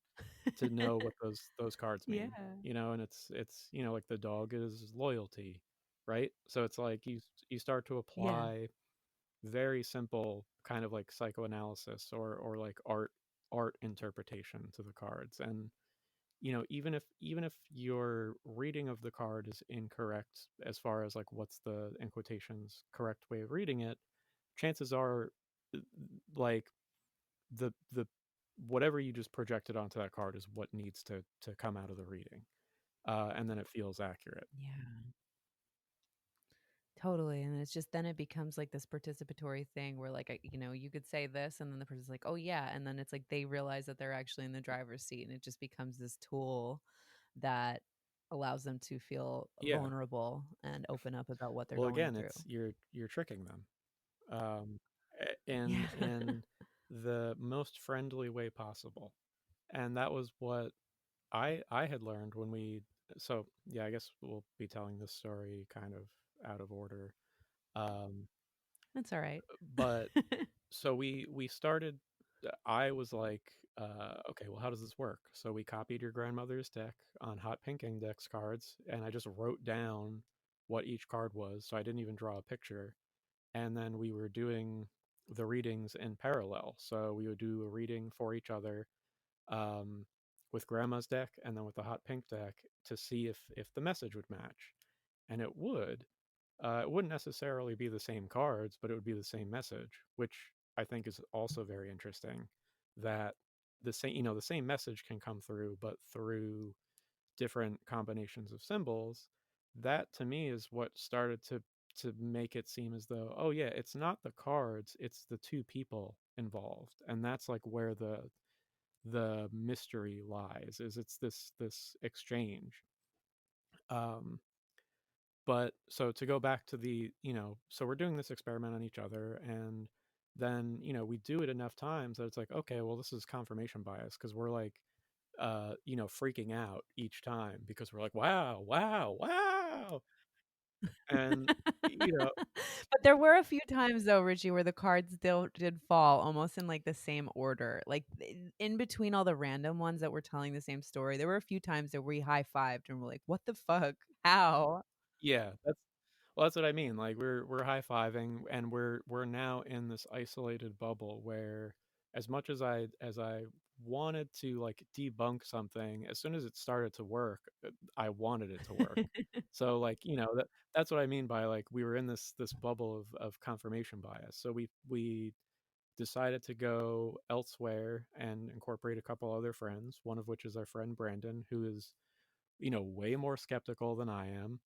Speaker 3: to know what those cards
Speaker 1: Yeah.
Speaker 3: mean. And it's like the dog is loyalty, right? So it's like you start to
Speaker 1: Yeah.
Speaker 3: apply very simple kind of like psychoanalysis or like art interpretation to the cards. And even if your reading of the card is incorrect as far as like what's the, in quotations, correct way of reading it, chances are uh, like the whatever you just projected onto that card is what needs to come out of the reading, and then it feels accurate.
Speaker 1: Yeah. Totally. And it's just then it becomes like this participatory thing where like you could say this and then the person's like, "Oh yeah." And then it's like they realize that they're actually in the driver's seat and it just becomes this tool that allows them to feel
Speaker 3: Yeah.
Speaker 1: vulnerable and open up about what they're
Speaker 3: Well,
Speaker 1: going
Speaker 3: again,
Speaker 1: through.
Speaker 3: it's you're tricking them,
Speaker 1: Yeah.
Speaker 3: in the most friendly way possible. And that was what I had learned when we. So yeah, I guess we'll be telling this story kind of out of order. Um,
Speaker 1: That's all right.
Speaker 3: but so we started. I was like, okay, well, how does this work? So we copied your grandmother's deck on hot pink index cards, and I just wrote down what each card was. So I didn't even draw a picture. And then we were doing the readings in parallel. So we would do a reading for each other, um, with grandma's deck and then with the hot pink deck to see if the message would match, and it would. It wouldn't necessarily be the same cards, but it would be the same message, which I think is also very interesting. That the same message can come through, but through different combinations of symbols. That to me is what started to make it seem as though, oh yeah, it's not the cards, it's the two people involved, and that's like where the mystery lies, is it's this exchange. um but so to go back to so we're doing this experiment on each other, and then we do it enough times that it's like, okay, well, this is confirmation bias, because we're like freaking out each time because we're like, wow, wow, wow. And you know
Speaker 1: But there were a few times though, Richie, where the cards still did fall almost in like the same order. Like in between all the random ones that were telling the same story, there were a few times that we high-fived and we're like, "What the fuck? How?"
Speaker 3: yeah, that's what I mean. Like we're high-fiving, and we're now in this isolated bubble where, as much as I wanted to like debunk something, as soon as it started to work, I wanted it to work. So like, that's what I mean by like we were in this bubble of confirmation bias. So we decided to go elsewhere and incorporate a couple other friends, one of which is our friend Brandon, who is, way more skeptical than I am.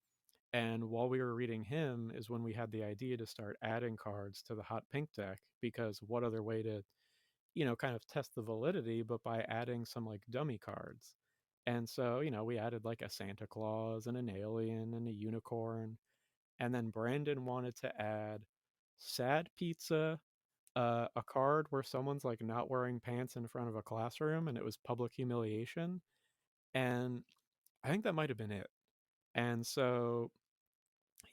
Speaker 3: And while we were reading him is when we had the idea to start adding cards to the hot pink deck, because what other way to, kind of test the validity but by adding some like dummy cards. And so, we added like a Santa Claus and an alien and a unicorn. And then Brandon wanted to add sad pizza, a card where someone's like not wearing pants in front of a classroom and it was public humiliation. And I think that might have been it. And so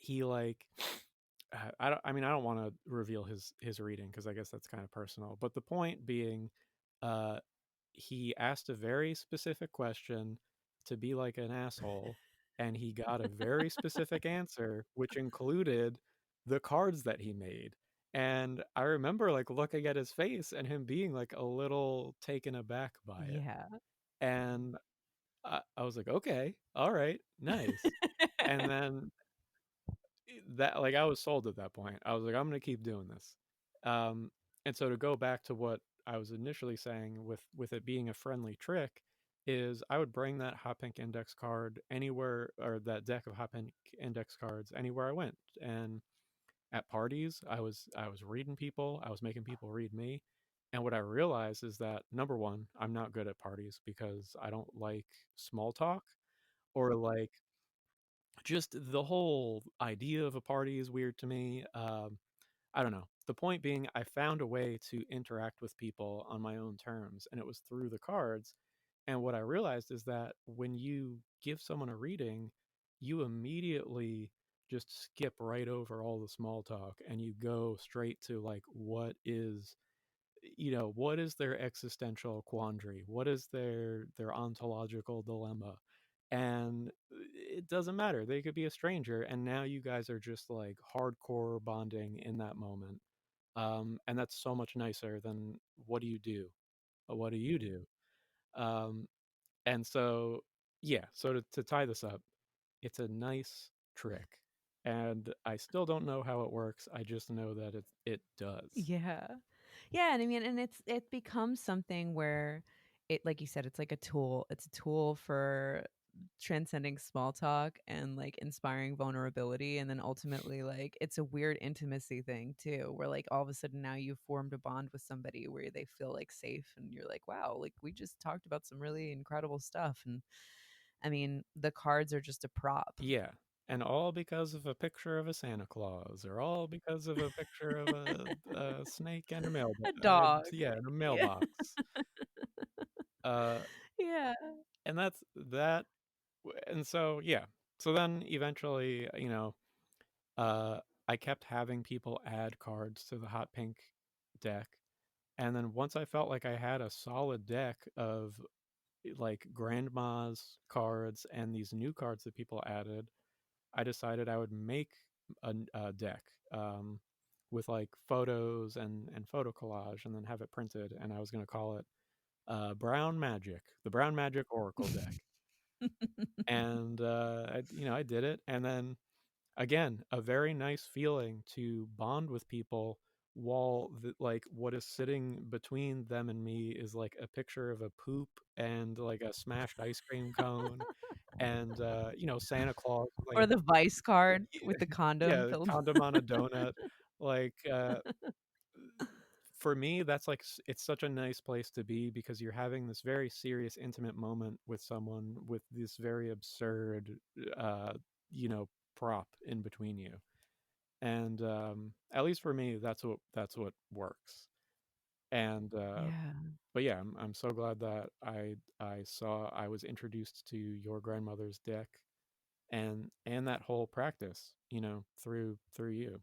Speaker 3: he like I don't want to reveal his reading because I guess that's kind of personal. But the point being, uh, he asked a very specific question to be like an asshole, and he got a very specific answer, which included the cards that he made. And I remember like looking at his face and him being like a little taken aback by it.
Speaker 1: Yeah.
Speaker 3: And I was like, okay, all right, nice. And then that, like, I was sold at that point. I was like, I'm gonna keep doing this. Um, and so to go back to what I was initially saying with it being a friendly trick, is I would bring that hot pink index card anywhere, or that deck of hot pink index cards anywhere I went. And at parties, I was reading people, I was making people read me. And what I realized is that, number one, I'm not good at parties because I don't like small talk, or like just the whole idea of a party is weird to me. I don't know. The point being, I found a way to interact with people on my own terms, and it was through the cards. And what I realized is that when you give someone a reading, you immediately just skip right over all the small talk and you go straight to like what is their existential quandary, what is their ontological dilemma. And it doesn't matter, they could be a stranger, and now you guys are just like hardcore bonding in that moment. And that's so much nicer than what do you do? What do you do? Um, and so, yeah, so to tie this up, it's a nice trick. And I still don't know how it works. I just know that it does.
Speaker 1: Yeah. Yeah, and I mean, and it becomes something where it, like you said, it's like a tool. It's a tool for transcending small talk and like inspiring vulnerability, and then ultimately like it's a weird intimacy thing too, where like all of a sudden now you've formed a bond with somebody where they feel like safe and you're like, wow, like we just talked about some really incredible stuff. And I mean, the cards are just a prop.
Speaker 3: Yeah. And all because of a picture of a Santa Claus, or all because of a picture of a snake and a
Speaker 1: A
Speaker 3: mailbox.
Speaker 1: dog.
Speaker 3: Yeah, and a
Speaker 1: Yeah.
Speaker 3: mailbox. Uh,
Speaker 1: Yeah.
Speaker 3: and that's that. And so, yeah. So then eventually, uh, I kept having people add cards to the hot pink deck. And then once I felt like I had a solid deck of like grandma's cards and these new cards that people added, I decided I would make a deck with like photos and photo collage, and then have it printed. And I was going to call it Brown Magic, the Brown Magic Oracle deck. And I did it, and then again, a very nice feeling to bond with people while like what is sitting between them and me is like a picture of a poop and like a smashed ice cream cone, and Santa Claus with, like
Speaker 1: Or the Vice card
Speaker 3: yeah,
Speaker 1: with the
Speaker 3: yeah,
Speaker 1: condom
Speaker 3: the
Speaker 1: filled.
Speaker 3: condom on a donut. Like for me, that's like it's such a nice place to be, because you're having this very serious, intimate moment with someone with this very absurd, uh, you know, prop in between you. And at least for me, that's what works. And
Speaker 1: Yeah.
Speaker 3: but yeah, I'm so glad that I was introduced to your grandmother's deck, and that whole practice, through you.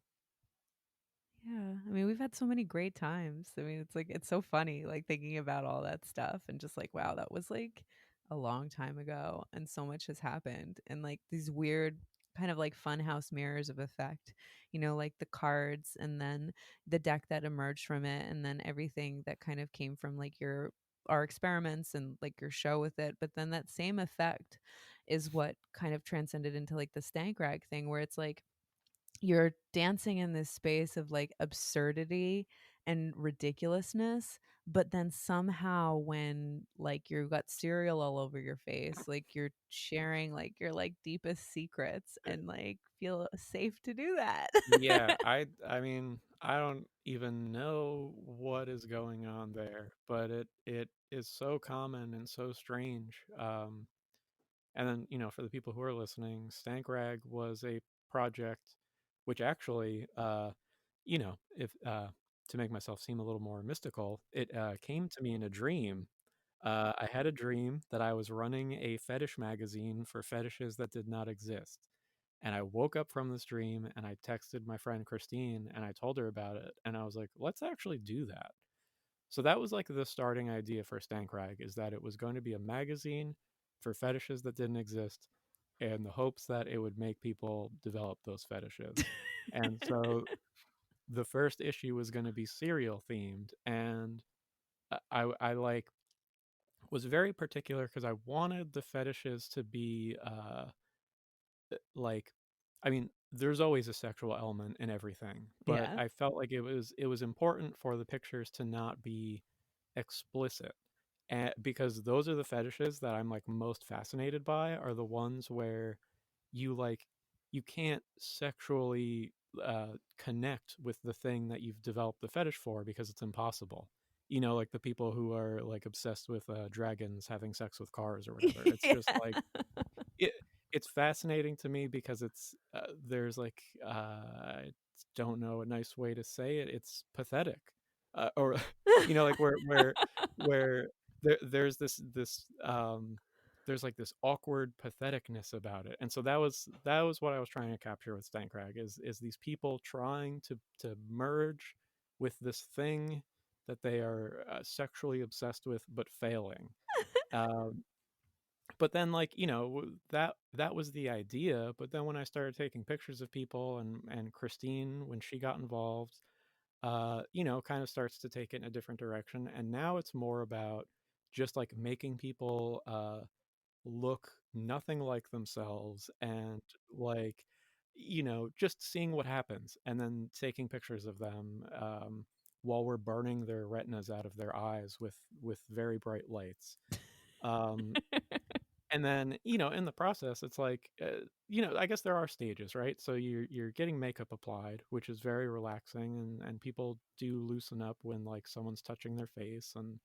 Speaker 1: Yeah. I mean, we've had so many great times. I mean, it's like it's so funny like thinking about all that stuff and just like wow, that was like a long time ago and so much has happened and like these weird kind of like fun house mirrors of effect, like the cards and then the deck that emerged from it and then everything that kind of came from like your our experiments and like your show with it. But then that same effect is what kind of transcended into like the Stank Rag thing where it's like you're dancing in this space of like absurdity and ridiculousness, but then somehow when like you got cereal all over your face, like you're sharing like your like deepest secrets
Speaker 3: Uh,
Speaker 1: and like feel safe to do that.
Speaker 3: Yeah, I mean, I don't even know what is going on there, but it is so common and so strange. And then, for the people who are listening, Stank Rag was a project which actually, if to make myself seem a little more mystical, it came to me in a dream. I had a dream that I was running a fetish magazine for fetishes that did not exist. And I woke up from this dream and I texted my friend Christine and I told her about it. And I was like, let's actually do that. So that was like the starting idea for Stank Rag, is that it was going to be a magazine for fetishes that didn't exist, and the hopes that it would make people develop those fetishes. And so the first issue was going to be serial themed, and I like was very particular because I wanted the fetishes to be like, I mean, there's always a sexual element in everything, but
Speaker 1: Yeah.
Speaker 3: I felt like it was important for the pictures to not be explicit. And because those are the fetishes that I'm like most fascinated by, are the ones where you like you can't sexually connect with the thing that you've developed the fetish for, because it's impossible. Like the people who are like obsessed with dragons having sex with cars or whatever. It's just
Speaker 1: Yeah.
Speaker 3: like it it's fascinating to me because there's like I don't know a nice way to say it. It's pathetic, or like where there's like this awkward patheticness about it. And so that was what I was trying to capture with Stank Rag, is these people trying to merge with this thing that they are sexually obsessed with, but failing. Um, but then, like, that was the idea. But then when I started taking pictures of people, and Christine, when she got involved, kind of starts to take it in a different direction. And now it's more about just like making people look nothing like themselves and like, just seeing what happens and then taking pictures of them while we're burning their retinas out of their eyes with very bright lights. Um, and then in the process it's like I guess there are stages, right? So you're getting makeup applied, which is very relaxing, and people do loosen up when like someone's touching their face and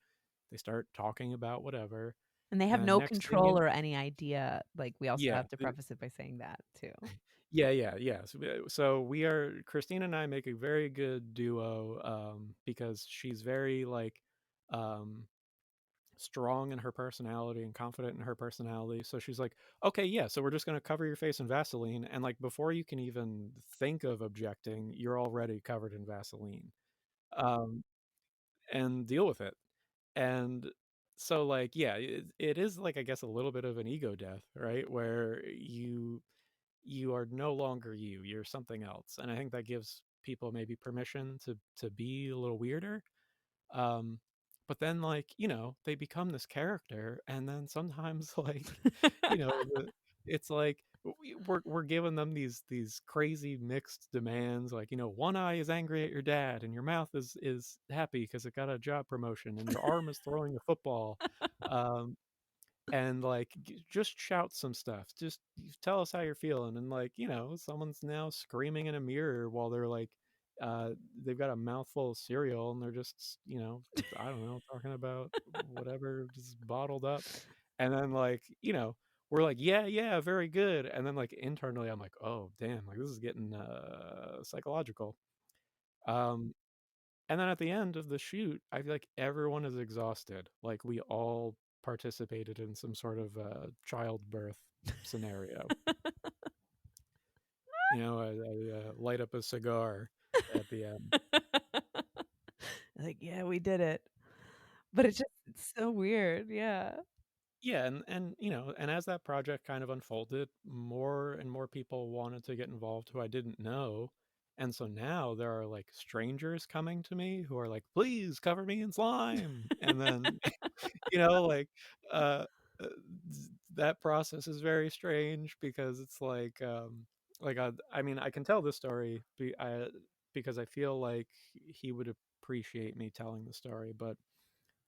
Speaker 3: they start talking about whatever.
Speaker 1: And they have
Speaker 3: And
Speaker 1: no
Speaker 3: next thing
Speaker 1: control or any idea. Like, we also
Speaker 3: yeah
Speaker 1: have to preface it by saying that too.
Speaker 3: yeah. So we are, Christina and I make a very good duo, because she's very like um strong in her personality and confident in her personality. So she's like, okay, yeah, so we're just going to cover your face in Vaseline. And like, before you can even think of objecting, you're already covered in Vaseline. Um, and deal with it. And so, like, yeah, it is like, I guess, a little bit of an ego death, right? Where you are no longer you, you're something else. And I think that gives people maybe permission to be a little weirder. um but then, like, they become this character, and then sometimes like, it's like we're giving them these crazy mixed demands, like, one eye is angry at your dad and your mouth is happy because it got a job promotion and your arm is throwing a football. um and like, just shout some stuff, just tell us how you're feeling. And like, someone's now screaming in a mirror while they're like, uh they've got a mouthful of cereal and they're just, I don't know, talking about whatever, just bottled up. And then like, we're like, yeah, yeah, very good. And then like internally I'm like, oh damn, like this is getting psychological. um and then at the end of the shoot, I feel like everyone is exhausted. Like, we all participated in some sort of childbirth scenario. I light up a cigar at the end.
Speaker 1: Like, yeah, we did it. But it's so weird. Yeah.
Speaker 3: Yeah, and as that project kind of unfolded, more and more people wanted to get involved who I didn't know. And so now there are like strangers coming to me who are like, please cover me in slime. And then like, uh, uh, that process is very strange because it's like I mean, I can tell this story because I feel like he would appreciate me telling the story. But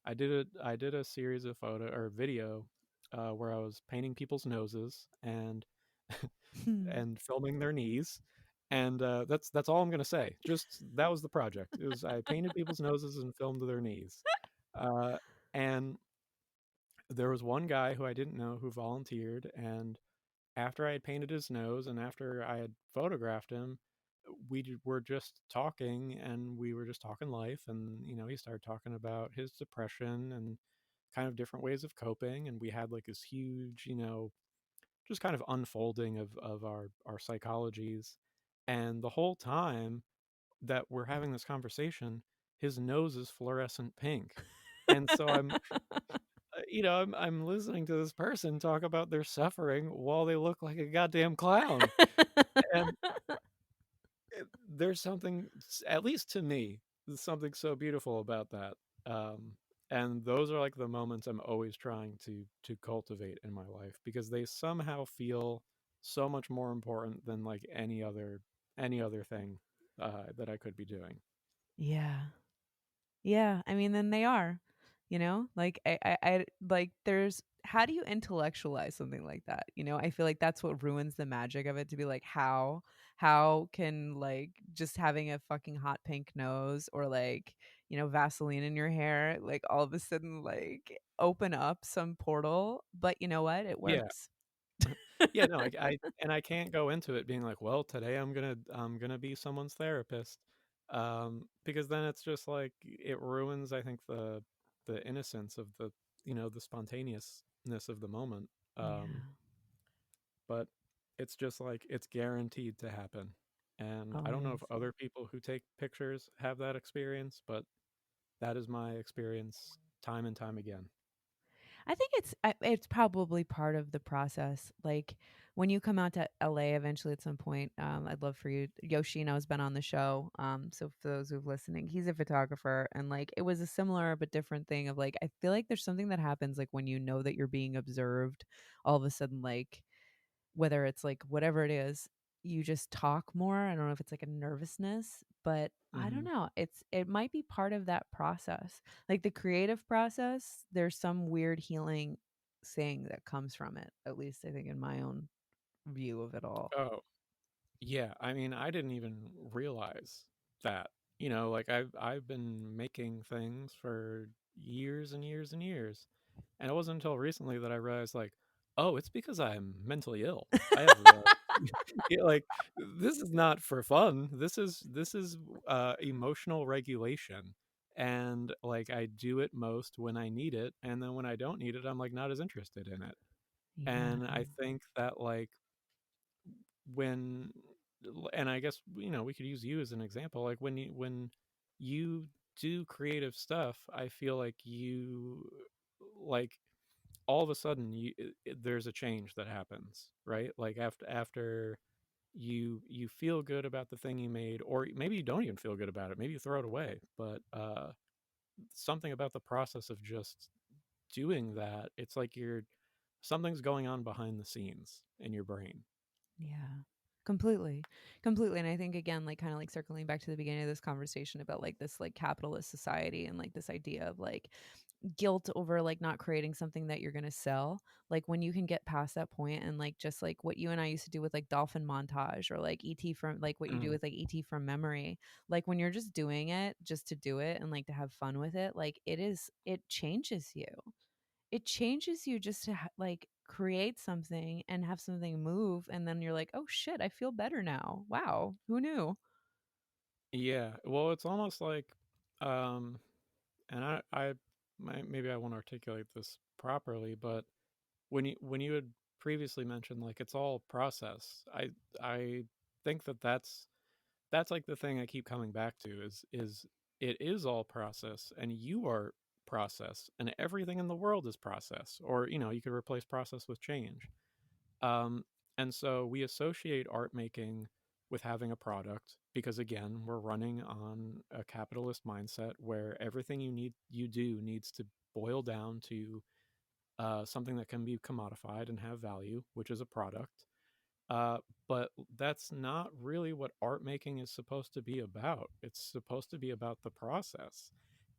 Speaker 3: I did a series of photo or video where I was painting people's noses and filming their knees. And that's all I'm gonna say. Just that was the project. It was, I painted people's noses and filmed their knees. Uh, and there was one guy who I didn't know who volunteered, and after I had painted his nose and after I had photographed him, were just talking, and we were just talking life. And he started talking about his depression and kind of different ways of coping. And we had like this huge, just kind of unfolding of our psychologies. And the whole time that we're having this conversation, his nose is fluorescent pink. And so I'm listening to this person talk about their suffering while they look like a goddamn clown. And there's something, at least to me, there's something so beautiful about that. Um, and those are like the moments I'm always trying to cultivate in my life, because they somehow feel so much more important than like any other thing that I could be doing.
Speaker 1: Yeah. Yeah, I mean, then they are, like like, there's how do you intellectualize something like that? I feel like that's what ruins the magic of it, to be like, how can, like, just having a fucking hot pink nose or like, Vaseline in your hair, like, all of a sudden, like, open up some portal, but you know what? It
Speaker 3: Yeah.
Speaker 1: works.
Speaker 3: Yeah, no, I can't go into it being like, well, today I'm gonna be someone's therapist, because then it's just like it ruins, I think, the innocence of the spontaneousness of the moment. Um,
Speaker 1: Yeah,
Speaker 3: but it's just like it's guaranteed to happen, and I don't know if
Speaker 1: always.
Speaker 3: other people who take pictures have that experience, but that is my experience time and time again.
Speaker 1: I think it's probably part of the process. Like when you come out to LA eventually at some point, I'd love for you. Yoshino has been on the show. So for those who've listening, he's a photographer, and like it was a similar but different thing of like I feel like there's something that happens like when you know that you're being observed, all of a sudden like whether it's like whatever it is, you just talk more. I don't know if it's like a nervousness, but I don't
Speaker 3: Hmm.
Speaker 1: know. It might be part of that process. Like the creative process, there's some weird healing thing that comes from it. At least I think in my own view of it all.
Speaker 3: Oh, yeah. I mean, I didn't even realize that. Like I've been making things for years and years and years. And it wasn't until recently that I realized like, oh, it's because I'm mentally ill. I have yeah, like this is not for fun. This is emotional regulation. And like I do it most when I need it, and then when I don't need it, I'm like not as interested in it.
Speaker 1: Yeah.
Speaker 3: And I think that like when and I guess we could use you as an example like when you do creative stuff I feel like you like all of a sudden there's a change that happens right like after you feel good about the thing you made or maybe you don't even feel good about it maybe you throw it away but something about the process of just doing that it's like you're something's going on behind the scenes in your brain.
Speaker 1: Yeah. Completely. Completely. And I think again, like kind of like circling back to the beginning of this conversation about like this like capitalist society and like this idea of like guilt over like not creating something that you're going to sell. Like when you can get past that point and like just like what you and I used to do with like dolphin montage or like ET from like what you do
Speaker 3: Mm.
Speaker 1: with like ET from memory. Like when you're just doing it just to do it and like to have fun with it, like it changes you. It changes you just to like create something and have something move and then you're like, "Oh shit, I feel better now. Wow, who knew?"
Speaker 3: Yeah, well, it's almost like, um, and maybe I won't articulate this properly, but when you had previously mentioned like it's all process, I think that's like the thing I keep coming back to is it is all process, and you are process, and everything in the world is process, or you could replace process with change. Um, and so we associate art making with having a product because again, we're running on a capitalist mindset where everything you do needs to boil down to something that can be commodified and have value, which is a product. Uh, but that's not really what art making is supposed to be about. It's supposed to be about the process.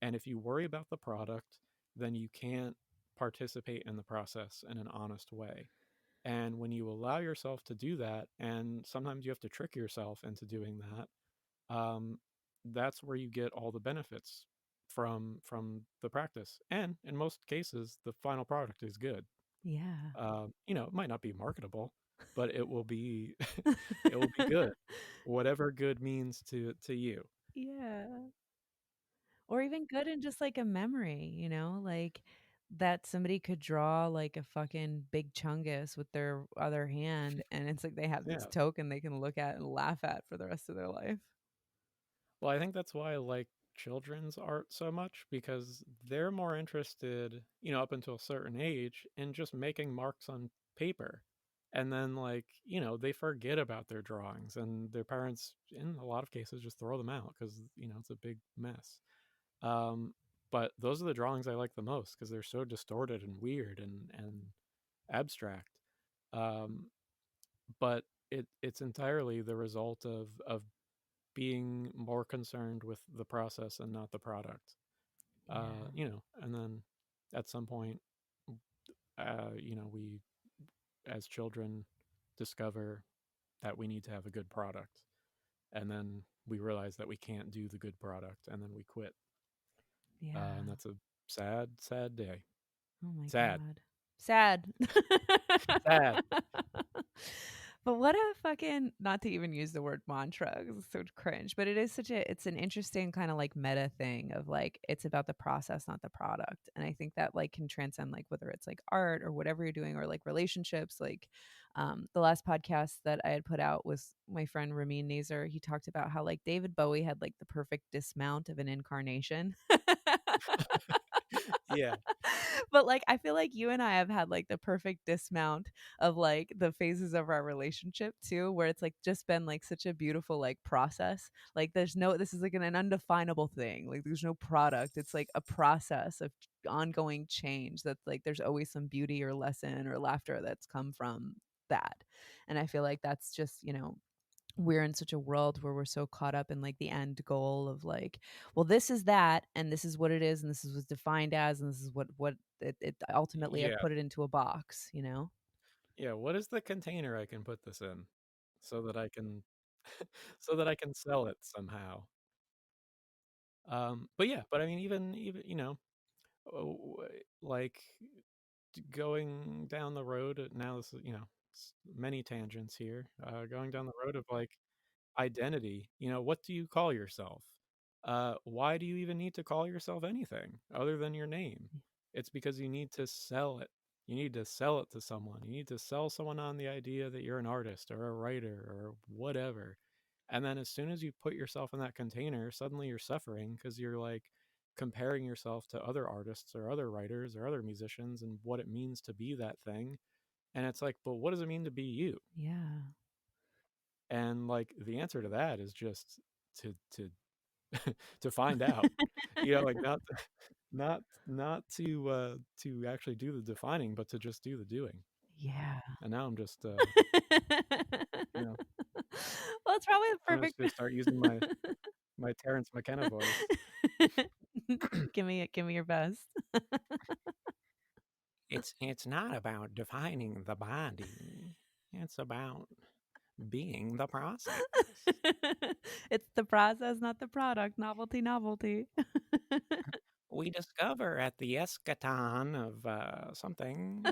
Speaker 3: And if you worry about the product, then you can't participate in the process in an honest way. And when you allow yourself to do that, and sometimes you have to trick yourself into doing that, that's where you get all the benefits from the practice. And in most cases, the final product is good.
Speaker 1: Yeah.
Speaker 3: It might not be marketable, but it will be it will be good. Whatever good means to you.
Speaker 1: Yeah. Or even good in just like a memory, like that somebody could draw like a fucking big chungus with their other hand and it's like they have this
Speaker 3: Yeah.
Speaker 1: token they can look at and laugh at for the rest of their life.
Speaker 3: Well, I think that's why I like children's art so much because they're more interested, up until a certain age in just making marks on paper. And then like, they forget about their drawings and their parents in a lot of cases just throw them out cuz it's a big mess. Um but those are the drawings I like the most because they're so distorted and weird and abstract. Um but it's entirely the result of being more concerned with the process and not the product.
Speaker 1: Yeah.
Speaker 3: And then at some point, we as children discover that we need to have a good product, and then we realize that we can't do the good product, and then we quit. And
Speaker 1: Yeah.
Speaker 3: that's a sad, sad day.
Speaker 1: Oh my
Speaker 3: Sad,
Speaker 1: god. Sad.
Speaker 3: sad.
Speaker 1: But what a fucking not to even use the word mantra 'cause it's so cringe, but it is it's an interesting kind of like meta thing of like it's about the process, not the product. And I think that like can transcend like whether it's like art or whatever you're doing or like relationships. Like the last podcast that I had put out was my friend Ramin Nazer. He talked about how like David Bowie had like the perfect dismount of an incarnation.
Speaker 3: Yeah,
Speaker 1: But like I feel like you and I have had like the perfect dismount of like the phases of our relationship too, where it's like just been like such a beautiful like process. Like there's no, this is like an undefinable thing. Like there's no product. It's like a process of ongoing change that's like there's always some beauty or lesson or laughter that's come from that. And I feel like that's just, you know, we're in such a world where we're so caught up in like the end goal of like, well, this is that and this is what it is and this is what's defined as and this is what it ultimately have
Speaker 3: Yeah.
Speaker 1: put it into a box, you know.
Speaker 3: Yeah, what is the container I can put this in so that I can so that I can sell it somehow? But yeah, but I mean, even like going down the road. Now this is many tangents here. Going down the road of like identity. What do you call yourself? Why do you even need to call yourself anything other than your name? It's because you need to sell it. You need to sell it to someone. You need to sell someone on the idea that you're an artist or a writer or whatever. And then as soon as you put yourself in that container, suddenly you're suffering because you're like comparing yourself to other artists or other writers or other musicians and what it means to be that thing. And it's like, but what does it mean to be you?
Speaker 1: Yeah.
Speaker 3: And like the answer to that is just to to find out. Like not to actually do the defining, but to just do the doing.
Speaker 1: Yeah.
Speaker 3: And now I'm just you know
Speaker 1: Well, it's probably the
Speaker 3: I'm just
Speaker 1: perfect.
Speaker 3: gonna start using my Terrence McKenna voice.
Speaker 1: Give me your best.
Speaker 3: It's not about defining the body. It's about being the process.
Speaker 1: It's the process, not the product. Novelty, novelty.
Speaker 3: We discover at the eschaton of something.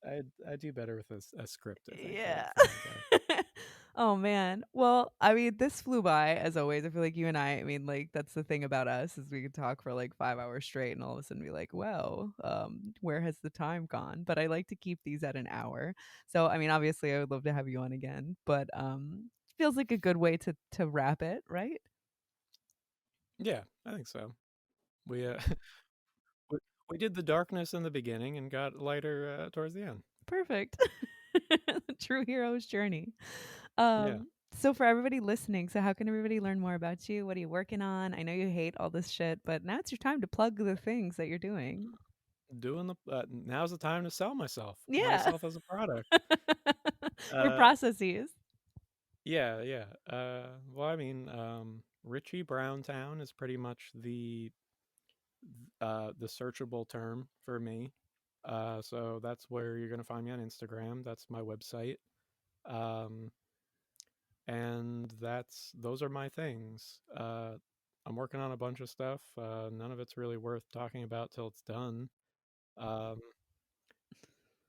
Speaker 3: I, I do better with a script, I think,
Speaker 1: Yeah.
Speaker 3: for my guy.
Speaker 1: Oh man. Well, I mean, this flew by as always. I feel like you and I mean, like that's the thing about us is we could talk for like 5 hours straight and all of a sudden be like, well, where has the time gone? But I like to keep these at an hour. So I mean, obviously I would love to have you on again, but feels like a good way to wrap it, right?
Speaker 3: Yeah, I think so. We we, we did the darkness in the beginning and got lighter towards the end.
Speaker 1: Perfect. True hero's journey.
Speaker 3: Yeah,
Speaker 1: So for everybody listening, so how can everybody learn more about you? What are you working on? I know you hate all this shit, but now it's your time to plug the things that you're doing.
Speaker 3: doing the now's the time to sell
Speaker 1: Yeah.
Speaker 3: myself as a product.
Speaker 1: Your
Speaker 3: Uh,
Speaker 1: processes.
Speaker 3: yeah, yeah. Well, I mean, Richie Brown Town is pretty much the searchable term for me. So that's where you're gonna find me on Instagram. That's my website. Um, and those are my things. I'm working on a bunch of stuff. None of it's really worth talking about till it's done. Um,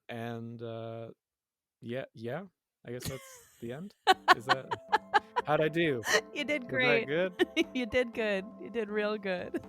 Speaker 3: and yeah, yeah. I guess that's the end. Is that how'd I do?
Speaker 1: You did
Speaker 3: Was that
Speaker 1: great.
Speaker 3: good?
Speaker 1: You did good. You did real good.